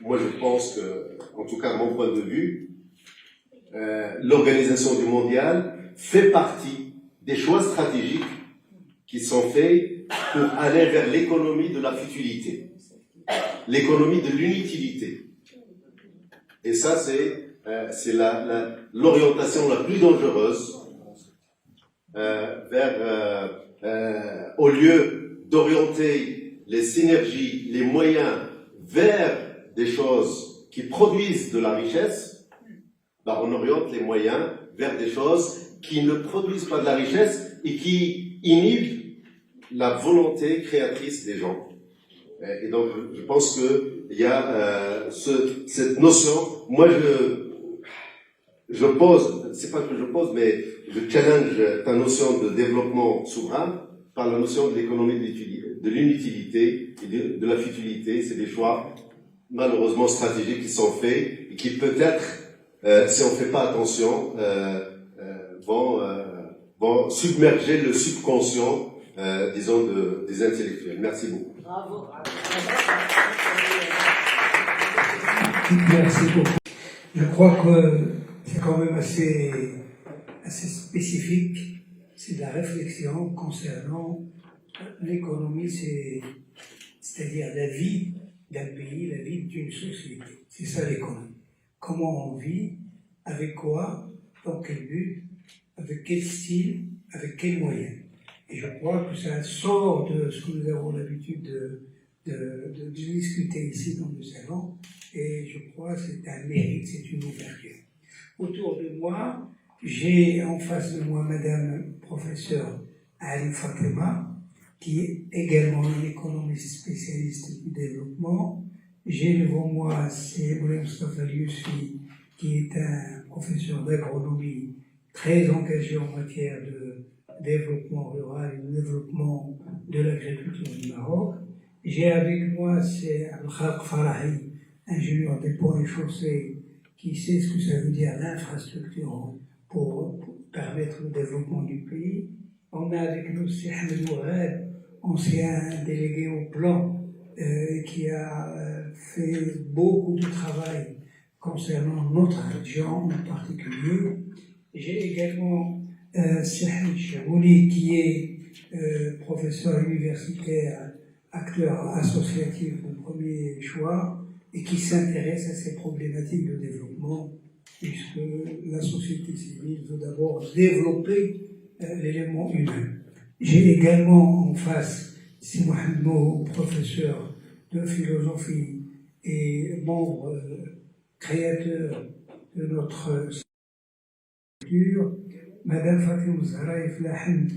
Moi, je pense que, en tout cas, mon point de vue, l'organisation du mondial fait partie des choix stratégiques qui sont faits pour aller vers l'économie de la futilité, l'économie de l'inutilité. Et ça, c'est l'orientation la plus dangereuse au lieu d'orienter les synergies, les moyens vers des choses qui produisent de la richesse, on oriente les moyens vers des choses qui ne produisent pas de la richesse et qui inhibent la volonté créatrice des gens. Et donc, je pense qu'il y a cette notion. Moi, je pose, c'est pas que je pose, mais je challenge ta notion de développement souverain par la notion de l'économie de l'inutilité et de la futilité. C'est des choix malheureusement stratégiques qui sont faits et qui peut-être, si on ne fait pas attention, vont submerger le subconscient, disons, des intellectuels. Merci beaucoup. Bravo. Merci beaucoup. Je crois que c'est quand même assez spécifique. C'est de la réflexion concernant l'économie, c'est-à-dire la vie d'un pays, la vie d'une société. C'est ça l'économie. Comment on vit, avec quoi, dans quel but, avec quel style, avec quels moyens. Et je crois que ça sort de ce que nous avons l'habitude de discuter ici dans le salon, et je crois que c'est un mérite, c'est une ouverture. Autour de moi, j'ai en face de moi Madame professeure Ali Fatima, qui est également un économiste spécialiste du développement. J'ai devant moi c'est Mustafa Yousfi, qui est un professeur d'agronomie très engagé en matière de développement rural et de développement de l'agriculture du Maroc. J'ai avec moi c'est Al-Khalq Farahi, ingénieur des ponts et chaussées, qui sait ce que ça veut dire l'infrastructure pour permettre le développement du pays. On a avec nous c'est Ahmed Mourad, ancien délégué au plan, qui a fait beaucoup de travail concernant notre région en particulier. J'ai également Sahel Chabouli, qui est professeur universitaire, acteur associatif de premier choix, et qui s'intéresse à ces problématiques de développement, puisque la société civile veut d'abord développer l'élément humain. J'ai également en face Si Mohamed Mo, professeur de philosophie et membre créateur de notre structure, Madame Fatima Zahra Iflahem,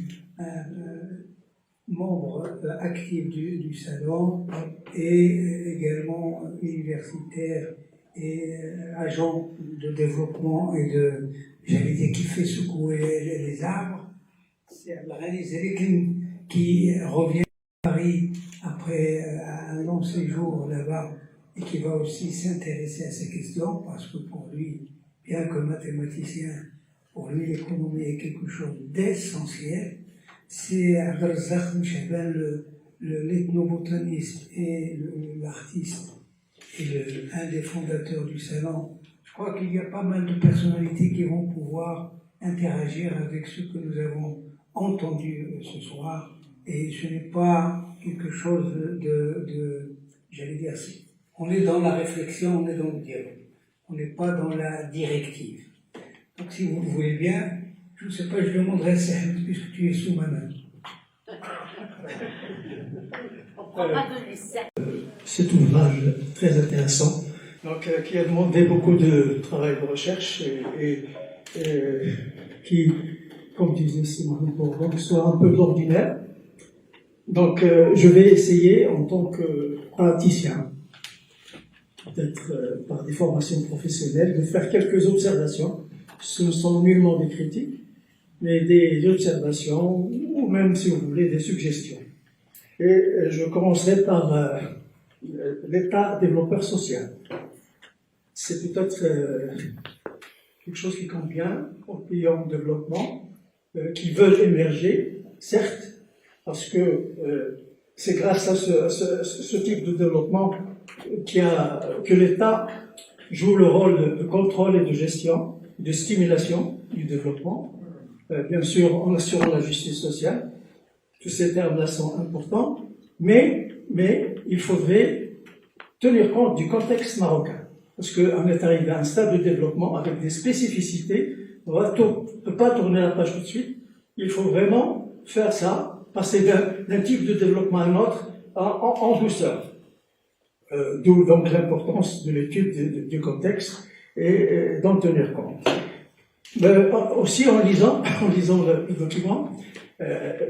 membre actif du salon et également universitaire et agent de développement et de, j'allais dire, qui fait secouer les arbres. C'est Abdelghani Zerikin qui revient à Paris après un long séjour là-bas et qui va aussi s'intéresser à ces questions parce que pour lui, bien que mathématicien, pour lui l'économie est quelque chose d'essentiel. C'est Abdelrazak Mchaban, l'ethnobotaniste et l'artiste et un des fondateurs du salon. Je crois qu'il y a pas mal de personnalités qui vont pouvoir interagir avec ce que nous avons entendu ce soir. Et ce n'est pas quelque chose j'allais dire, on est dans la réflexion, on est dans le dialogue. On n'est pas dans la directive. Donc si vous le voulez bien, je ne sais pas, je demanderai à Sahel, puisque tu es sous ma main. Cet ouvrage très intéressant, donc, qui a demandé beaucoup de travail de recherche et qui, comme disait Simon Bourgogne, soit un peu d'ordinaire. Donc je vais essayer en tant que praticien, peut-être par des formations professionnelles, de faire quelques observations. Ce ne sont nullement des critiques, mais des observations, ou même, si vous voulez, des suggestions. Et je commencerai par l'État développeur social. C'est peut-être quelque chose qui convient aux pays en développement, qui veulent émerger, certes, parce que c'est grâce à ce type de développement que l'État joue le rôle de contrôle et de gestion, de stimulation du développement, bien sûr en assurant la justice sociale. Tous ces termes-là sont importants, mais il faudrait tenir compte du contexte marocain, parce qu'on est arrivé à un stade de développement avec des spécificités. On ne peut pas tourner la page tout de suite. Il faut vraiment faire ça, passer d'un type de développement à un autre en douceur. D'où donc l'importance de l'étude du contexte et d'en tenir compte. Aussi en lisant le document,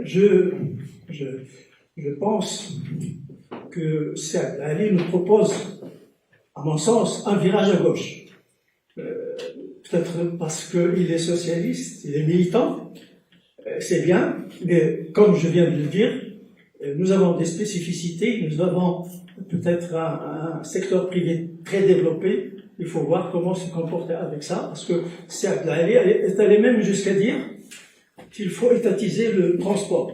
je pense que Saad Ali nous propose, à mon sens, un virage à gauche. Peut-être parce qu'il est socialiste, il est militant, c'est bien, mais comme je viens de le dire, Nous avons des spécificités, nous avons peut-être un secteur privé très développé. Il faut voir comment se comporter avec ça, parce que Saad Ali est allé même jusqu'à dire qu'il faut étatiser le transport.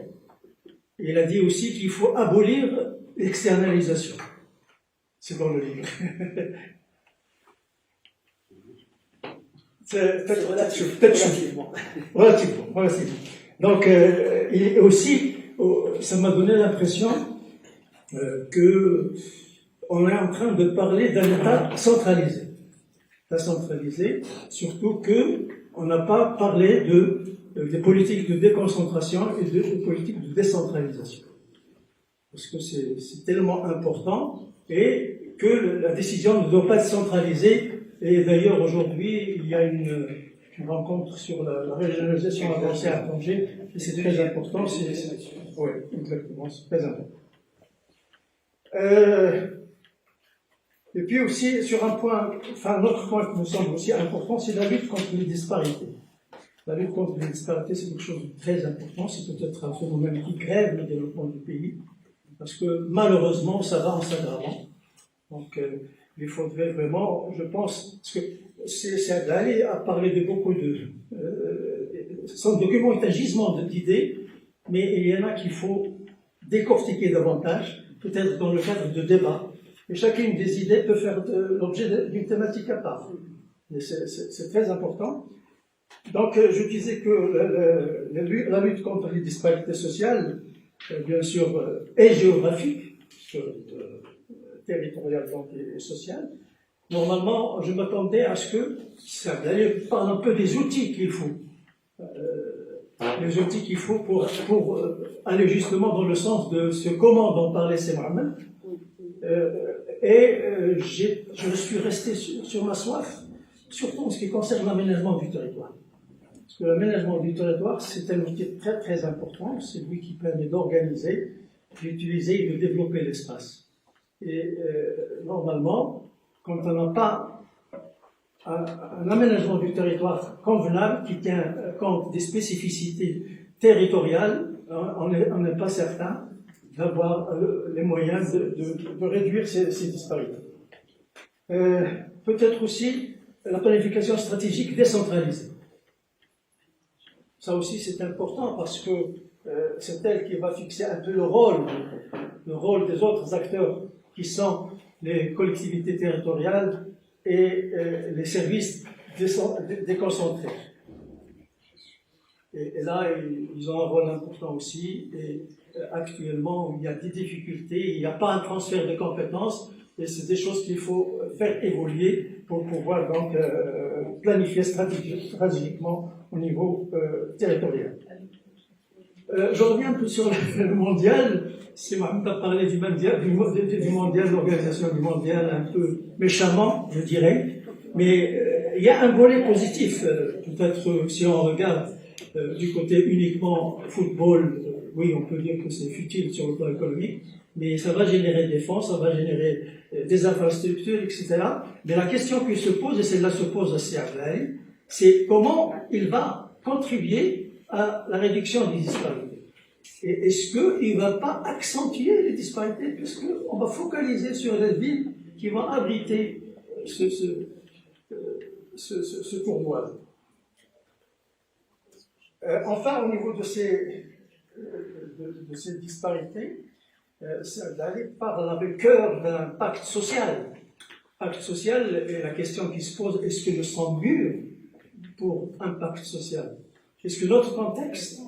Et il a dit aussi qu'il faut abolir l'externalisation. C'est dans le livre. Relativement. Donc, il est aussi, ça m'a donné l'impression que on est en train de parler d'un État centralisé. Surtout que on n'a pas parlé des politiques de déconcentration et des politiques de décentralisation. Parce que c'est tellement important et que la décision ne doit pas être centralisée. Et d'ailleurs, aujourd'hui, il y a une rencontre sur la régionalisation avancée à Tanger, et c'est très important. Oui, exactement, c'est très important. Et puis aussi, sur un point, un autre point qui me semble aussi important, c'est la lutte contre les disparités. La lutte contre les disparités, c'est quelque chose de très important, c'est peut-être un phénomène qui grève le développement du pays, parce que malheureusement, ça va en s'aggravant. Donc, il faudrait vraiment, je pense, parce que Saad Ali a parlé de beaucoup son document est un gisement d'idées, mais il y en a qu'il faut décortiquer davantage, peut-être dans le cadre de débats. Et chacune des idées peut faire l'objet d'une thématique à part. C'est très important. Donc, je disais que la lutte contre les disparités sociales, bien sûr, est géographique, territoriale et sociale. Normalement, je m'attendais à ce que ça parle un peu des outils qu'il faut. Les outils qu'il faut pour aller justement dans le sens de ce comment dont parlait Mohamed. Je suis resté sur ma soif, surtout en ce qui concerne l'aménagement du territoire. Parce que l'aménagement du territoire, c'est un outil très très important, c'est lui qui permet d'organiser, d'utiliser et de développer l'espace. Et normalement, quand on n'a pas un aménagement du territoire convenable qui tient compte des spécificités territoriales, on n'est pas certain d'avoir les moyens de réduire ces disparités. Peut-être aussi la planification stratégique décentralisée. Ça aussi c'est important parce que c'est elle qui va fixer un peu le rôle des autres acteurs qui sont les collectivités territoriales et les services déconcentrés. Et là, ils ont un rôle important aussi. Et actuellement, il y a des difficultés, il n'y a pas un transfert de compétences, et c'est des choses qu'il faut faire évoluer pour pouvoir donc planifier stratégiquement au niveau territorial. Je reviens un peu sur le mondial. C'est Mohamed a parlé du mondial, de l'organisation du mondial, un peu méchamment, je dirais. Mais il y a un volet positif. Peut-être si on regarde du côté uniquement football, oui, on peut dire que c'est futile sur le plan économique, mais ça va générer des fonds, ça va générer des infrastructures, etc. Mais la question qui se pose, et celle-là se pose à Saad Ali, c'est comment il va contribuer à la réduction des disparités. Et est-ce qu'il ne va pas accentuer les disparités, puisqu'on va focaliser sur les villes qui vont abriter ce tournoi. Enfin, au niveau de ces disparités, Saad Ali parle avec le cœur d'un pacte social. Pacte social, et la question qui se pose, est-ce que nous sommes mûrs pour un pacte social? Est-ce que notre contexte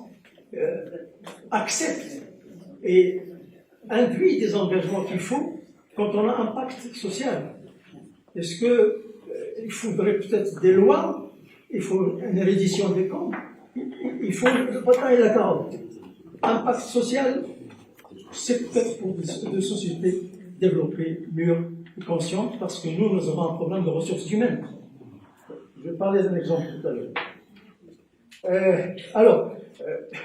accepte et induit des engagements qu'il faut quand on a un pacte social? Est-ce qu'il faudrait peut-être des lois? Il faut une reddition des comptes? Il faut le potin et la carotte. Un pacte social, c'est peut-être pour des sociétés développées, mûres et conscientes, parce que nous avons un problème de ressources humaines. Je vais parler d'un exemple tout à l'heure. Alors,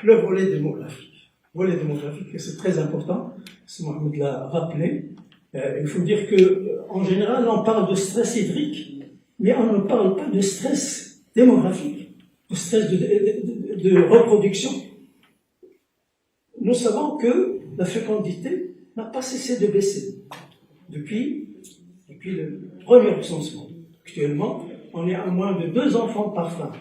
le volet démographique. Le volet démographique, c'est très important, c'est Mohamed l'a rappelé. Il faut dire qu'en général, on parle de stress hydrique, mais on ne parle pas de stress démographique, de stress de reproduction. nous savons que la fécondité n'a pas cessé de baisser depuis le premier recensement. Actuellement, on est à moins de 2 enfants par femme.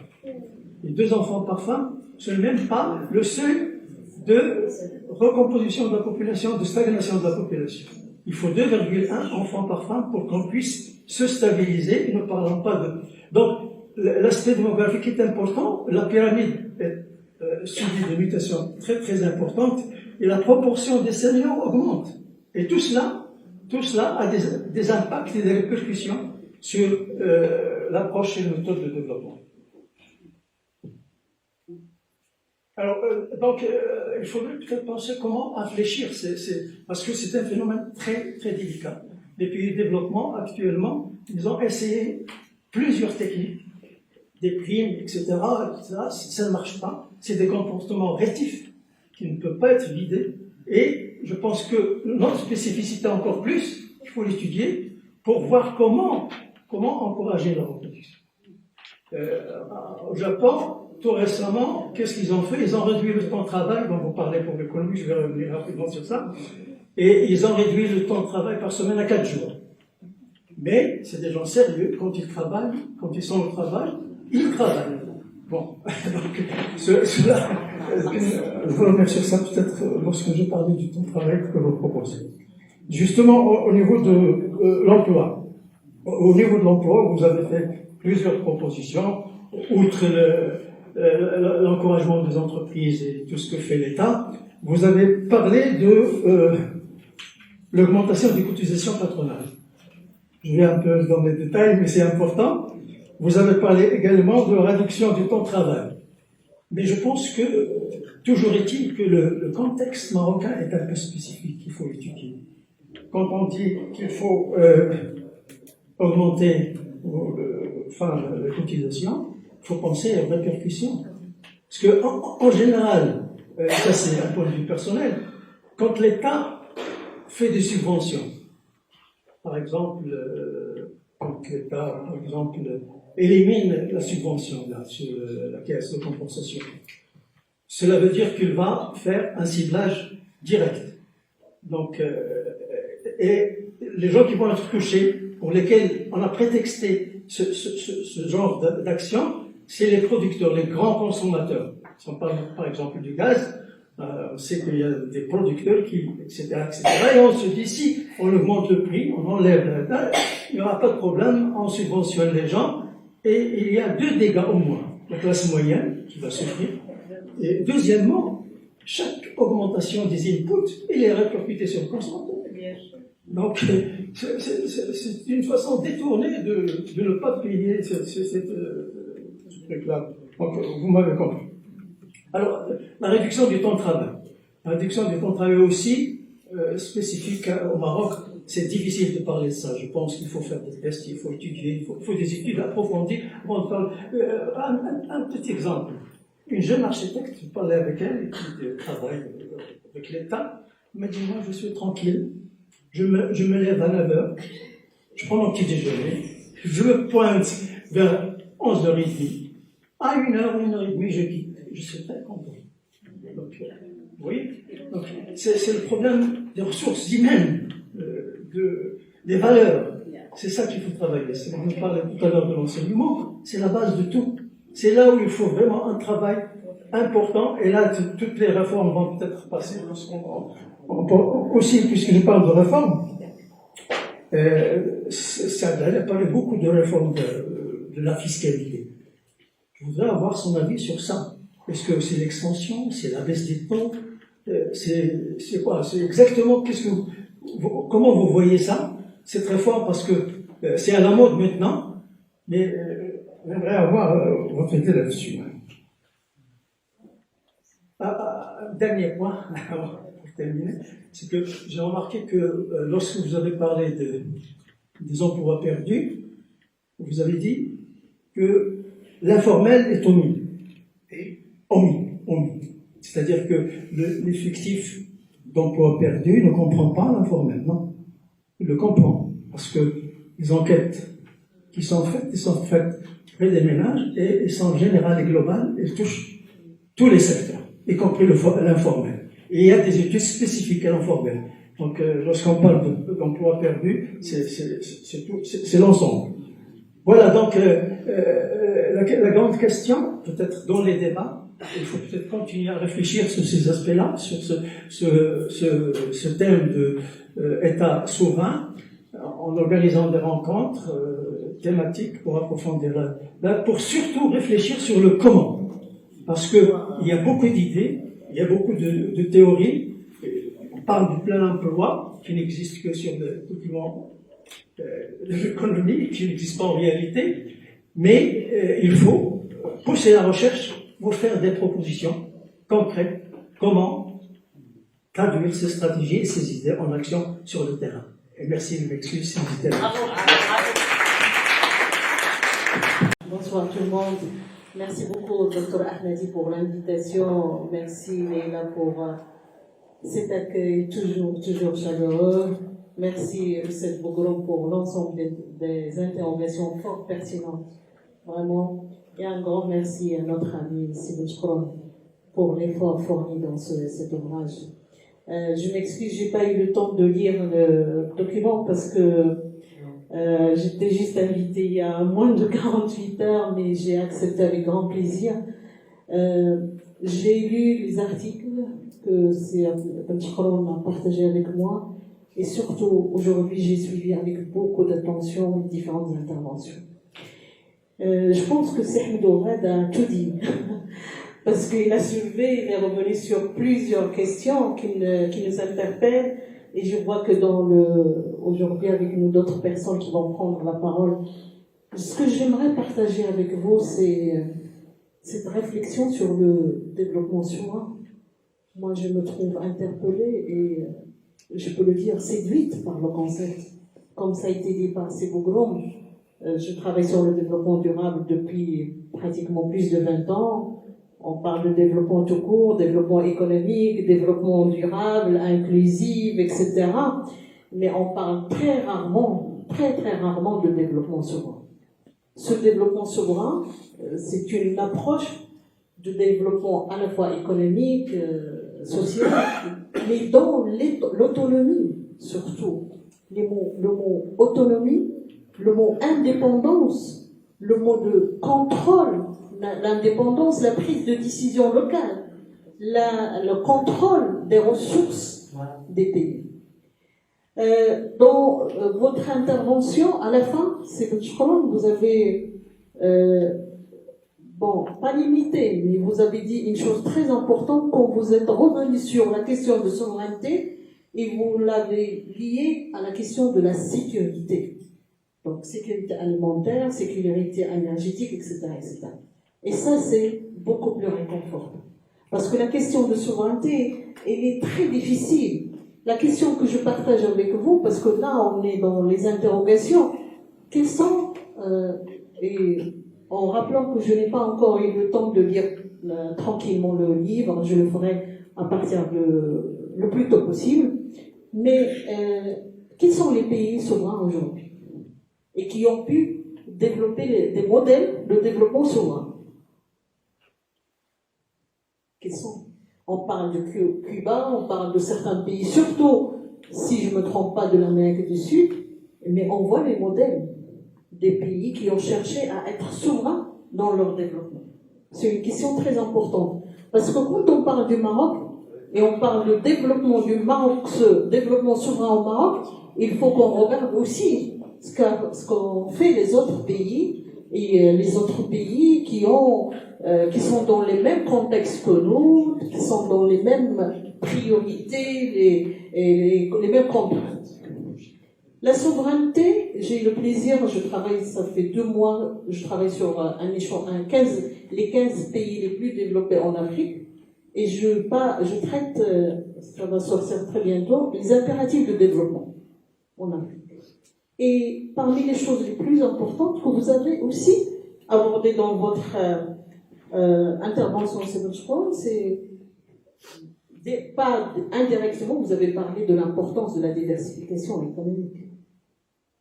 Et 2 enfants par femme, ce n'est même pas le seuil de recomposition de la population, de stagnation de la population. Il faut 2,1 enfants par femme pour qu'on puisse se stabiliser. Nous ne parlons pas de... Donc, l'aspect démographique est important. La pyramide est suivie de mutations très très importantes et la proportion des seniors augmente. Et tout cela a des impacts et des répercussions sur l'approche et les méthodes de développement. Alors, il faudrait peut-être penser comment infléchir, parce que c'est un phénomène très, très délicat. Les pays de développement, actuellement, ils ont essayé plusieurs techniques, des primes, etc. Ça ne marche pas. C'est des comportements rétifs qui ne peuvent pas être vidés. Et je pense que notre spécificité encore plus, il faut l'étudier pour voir comment encourager la reproduction. Au Japon, tout récemment, qu'est-ce qu'ils ont fait? Ils ont réduit le temps de travail, dont vous parlez pour l'économie, je vais revenir rapidement sur ça, et ils ont réduit le temps de travail par semaine à 4 jours. Mais c'est des gens sérieux, quand ils travaillent, quand ils sont au travail, ils travaillent. Bon, donc, cela, je vais revenir sur ça peut-être lorsque je parlais du temps de travail que vous proposez. Justement, au niveau de l'emploi. Au niveau de l'emploi, vous avez fait plusieurs propositions, outre l'encouragement des entreprises et tout ce que fait l'État. Vous avez parlé de l'augmentation des cotisations patronales. Je vais un peu dans les détails, mais c'est important. Vous avez parlé également de la réduction du temps de travail. Mais je pense que, toujours est-il que le contexte marocain est un peu spécifique, il faut l'étudier. Quand on dit qu'il faut augmenter les cotisations, il faut penser aux répercussions. Parce que, en général, ça c'est un point de vue personnel, quand l'État fait des subventions, par exemple, quand l'État, par exemple, élimine la subvention là, sur la caisse de compensation, cela veut dire qu'il va faire un ciblage direct. Donc, et les gens qui vont être touchés, pour lesquels on a prétexté ce genre d'action, c'est les producteurs, les grands consommateurs. Si on parle par exemple du gaz, on sait qu'il y a des producteurs qui, etc., et on se dit, si on augmente le prix, on enlève la date, il n'y aura pas de problème, on subventionne les gens, et il y a 2 dégâts au moins. La classe moyenne qui va souffrir, et deuxièmement, chaque augmentation des inputs, elle est répercutée sur le consommateur. Donc, c'est une façon détournée de ne pas payer ce truc-là. Donc, vous m'avez compris. Alors, la réduction du temps de travail. La réduction du temps de travail aussi, spécifique au Maroc, c'est difficile de parler de ça. Je pense qu'il faut faire des tests, il faut étudier, il faut des études approfondies. Bon, un petit exemple. Une jeune architecte, je parlais avec elle, qui travaille avec l'État, elle m'a dit, moi, je suis tranquille. Je me lève à 9h, je prends mon petit déjeuner, je me pointe vers 11h30, à 1h, 1h30, je quitte. Je suis très content. Donc, vous voyez, donc, c'est le problème des ressources humaines, des valeurs. C'est ça qu'il faut travailler. On parlait tout à l'heure de l'enseignement, c'est la base de tout. C'est là où il faut vraiment un travail important, et là, toutes les réformes vont peut-être passer aussi, puisque je parle de réforme, ça a parlé beaucoup de réforme de la fiscalité. Je voudrais avoir son avis sur ça. Est-ce que c'est l'extension, c'est la baisse des taux, c'est quoi? C'est exactement comment vous voyez ça, cette réforme, parce que c'est à la mode maintenant, mais j'aimerais avoir votre idée là-dessus. Dernier point, pour terminer, c'est que j'ai remarqué que lorsque vous avez parlé des emplois perdus, vous avez dit que l'informel est omis. Omis. C'est-à-dire que l'effectif d'emplois perdus ne comprend pas l'informel, non. Il le comprend, parce que les enquêtes qui sont faites près des ménages, et elles sont générales et globales, elles touchent tous les secteurs, y compris l'informel. Et il y a des études spécifiques à l'informel. Donc, lorsqu'on parle d'emploi perdu, c'est l'ensemble. Voilà, donc, la grande question, peut-être dans les débats, il faut peut-être continuer à réfléchir sur ces aspects-là, sur ce thème de État souverain, en organisant des rencontres thématiques pour approfondir pour surtout réfléchir sur le comment. Parce qu'il y a beaucoup d'idées, il y a beaucoup de théories. On parle du plein emploi, qui n'existe que sur le document de l'économie, qui n'existe pas en réalité. Mais il faut pousser la recherche pour faire des propositions concrètes. Comment traduire ces stratégies et ces idées en action sur le terrain. Et merci de m'excuser si vous êtes là. Bonsoir tout le monde. Merci beaucoup, Dr Ahmadi, pour l'invitation. Merci, Leila, pour cet accueil toujours chaleureux. Merci, Youssef Bougourou, pour l'ensemble des interrogations fort pertinentes. Vraiment. Et un grand merci à notre ami Sibou Chkron pour l'effort fourni dans cet ouvrage. Je m'excuse, j'ai pas eu le temps de lire le document parce que j'étais juste invitée il y a moins de 48 heures, mais j'ai accepté avec grand plaisir. J'ai lu les articles que Sibou Chkron a partagés avec moi, et surtout aujourd'hui j'ai suivi avec beaucoup d'attention les différentes interventions. Je pense que Ahmed Ouad a tout dit, parce qu'il a soulevé, il est revenu sur plusieurs questions qui nous interpellent, et je vois que aujourd'hui avec nous d'autres personnes qui vont prendre la parole, ce que j'aimerais partager avec vous, c'est cette réflexion sur le développement souverain. Moi, je me trouve interpellée et je peux le dire séduite par le concept, comme ça a été dit par Sibou Bougourou. Je travaille sur le développement durable depuis pratiquement plus de 20 ans. On parle de développement tout court, développement économique, développement durable, inclusif, etc. Mais on parle très rarement de développement souverain. Ce développement souverain, c'est une approche de développement à la fois économique, social, mais dans l'autonomie surtout. Le mot autonomie, le mot indépendance, le mot de contrôle, l'indépendance, la prise de décision locale, le contrôle des ressources des pays. Dans votre intervention, à la fin, c'est que je crois que vous avez, pas limité, mais vous avez dit une chose très importante quand vous êtes revenu sur la question de souveraineté et vous l'avez liée à la question de la sécurité. Donc, sécurité alimentaire, sécurité énergétique, etc., etc. Et ça, c'est beaucoup plus réconfortant. Parce que la question de souveraineté, elle est très difficile. La question que je partage avec vous, parce que là, on est dans les interrogations, quelles sont, et en rappelant que je n'ai pas encore eu le temps de lire tranquillement le livre, je le ferai à partir le plus tôt possible, mais quels sont les pays souverains aujourd'hui et qui ont pu développer des modèles de développement souverain? Quels sont? On parle de Cuba, on parle de certains pays, surtout, si je ne me trompe pas, de l'Amérique du Sud, mais on voit les modèles des pays qui ont cherché à être souverains dans leur développement. C'est une question très importante. Parce que quand on parle du Maroc, et on parle de développement du Maroc, ce développement souverain au Maroc, il faut qu'on regarde aussi ce qu'ont fait les autres pays, et les autres pays qui sont dans les mêmes contextes que nous, qui sont dans les mêmes priorités, les mêmes contraintes. La souveraineté, j'ai le plaisir, ça fait 2 mois, je travaille sur les 15 pays les plus développés en Afrique, et je traite, ça va sortir très bientôt, les impératifs de développement en Afrique. Et parmi les choses les plus importantes que vous avez aussi abordées dans votre intervention, c'est pas indirectement, vous avez parlé de l'importance de la diversification économique.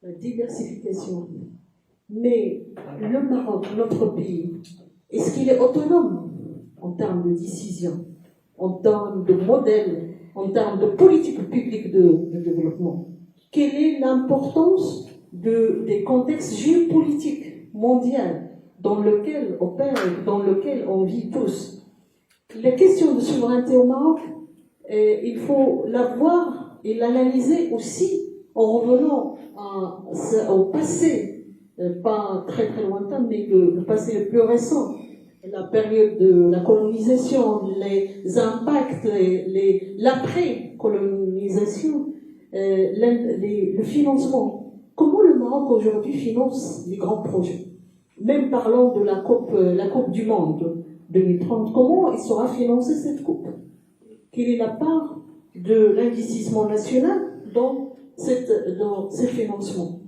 La diversification. Mais le Maroc, notre pays, est-ce qu'il est autonome en termes de décision? en termes de modèle, en termes de politique publique de développement. Quelle est l'importance des contextes géopolitiques mondiaux dans lequel on vit tous? La question de souveraineté au Maroc, il faut la voir et l'analyser aussi en revenant au passé, pas très très lointain, mais le passé le plus récent, la période de la colonisation, les impacts, l'après-colonisation, le financement. Comment le Maroc aujourd'hui finance les grands projets? Même parlant de la Coupe du Monde 2030, comment il sera financé cette coupe? Quelle est la part de l'investissement national dans ces financements?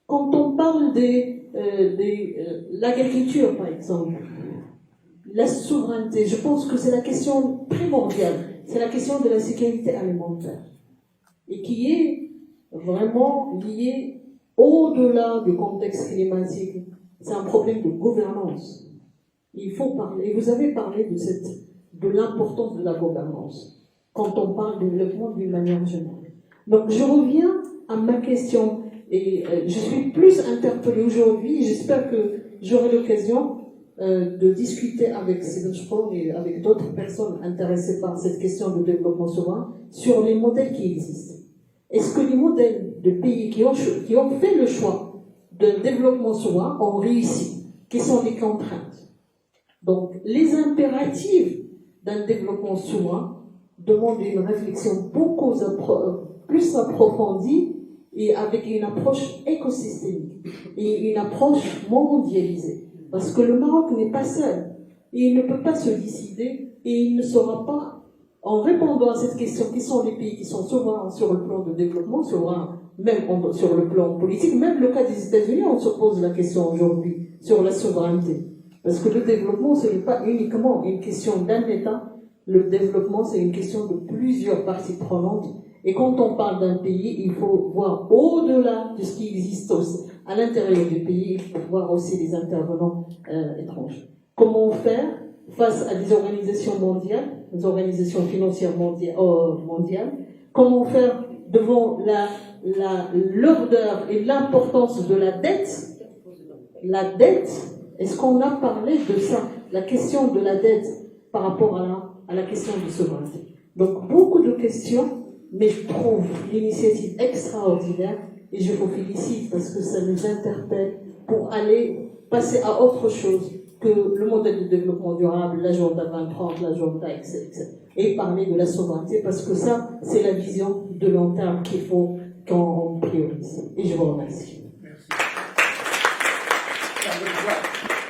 Quand on parle de l'agriculture, par exemple, la souveraineté, je pense que c'est la question primordiale, c'est la question de la sécurité alimentaire, et qui est vraiment liée au-delà du contexte climatique. C'est un problème de gouvernance. Il faut parler, et vous avez parlé de l'importance de la gouvernance quand on parle de développement d'une manière générale. Donc je reviens à ma question, et je suis plus interpellée aujourd'hui, j'espère que j'aurai l'occasion de discuter avec Steven Sprong et avec d'autres personnes intéressées par cette question de développement souverain sur les modèles qui existent. Est-ce que les modèles de pays qui ont fait le choix d'un développement souverain ont réussi? Quelles sont les contraintes? Donc, les impératifs d'un développement souverain demandent une réflexion beaucoup plus approfondie et avec une approche écosystémique et une approche mondialisée. Parce que le Maroc n'est pas seul. Et il ne peut pas se décider et il ne saura pas, en répondant à cette question, qui sont les pays qui sont souverains sur le plan de développement, souverains même sur le plan politique, même le cas des États-Unis, on se pose la question aujourd'hui sur la souveraineté. Parce que le développement, ce n'est pas uniquement une question d'un État, le développement, c'est une question de plusieurs parties prenantes. Et quand on parle d'un pays, il faut voir au-delà de ce qui existe aussi à l'intérieur du pays, il faut voir aussi les intervenants étrangers. Comment faire face à des organisations mondiales, des organisations financières mondiales? Comment faire devant l'ordre et l'importance de la dette? La dette, est-ce qu'on a parlé de ça? La question de la dette par rapport à la question de souveraineté. Donc beaucoup de questions, mais je trouve l'initiative extraordinaire et je vous félicite parce que ça nous interpelle pour aller passer à autre chose que le modèle de développement durable, l'agenda 2030, l'agenda, etc. Et parler de la souveraineté parce que ça, c'est la vision de long terme qu'il faut qu'on priorise. Et je vous remercie.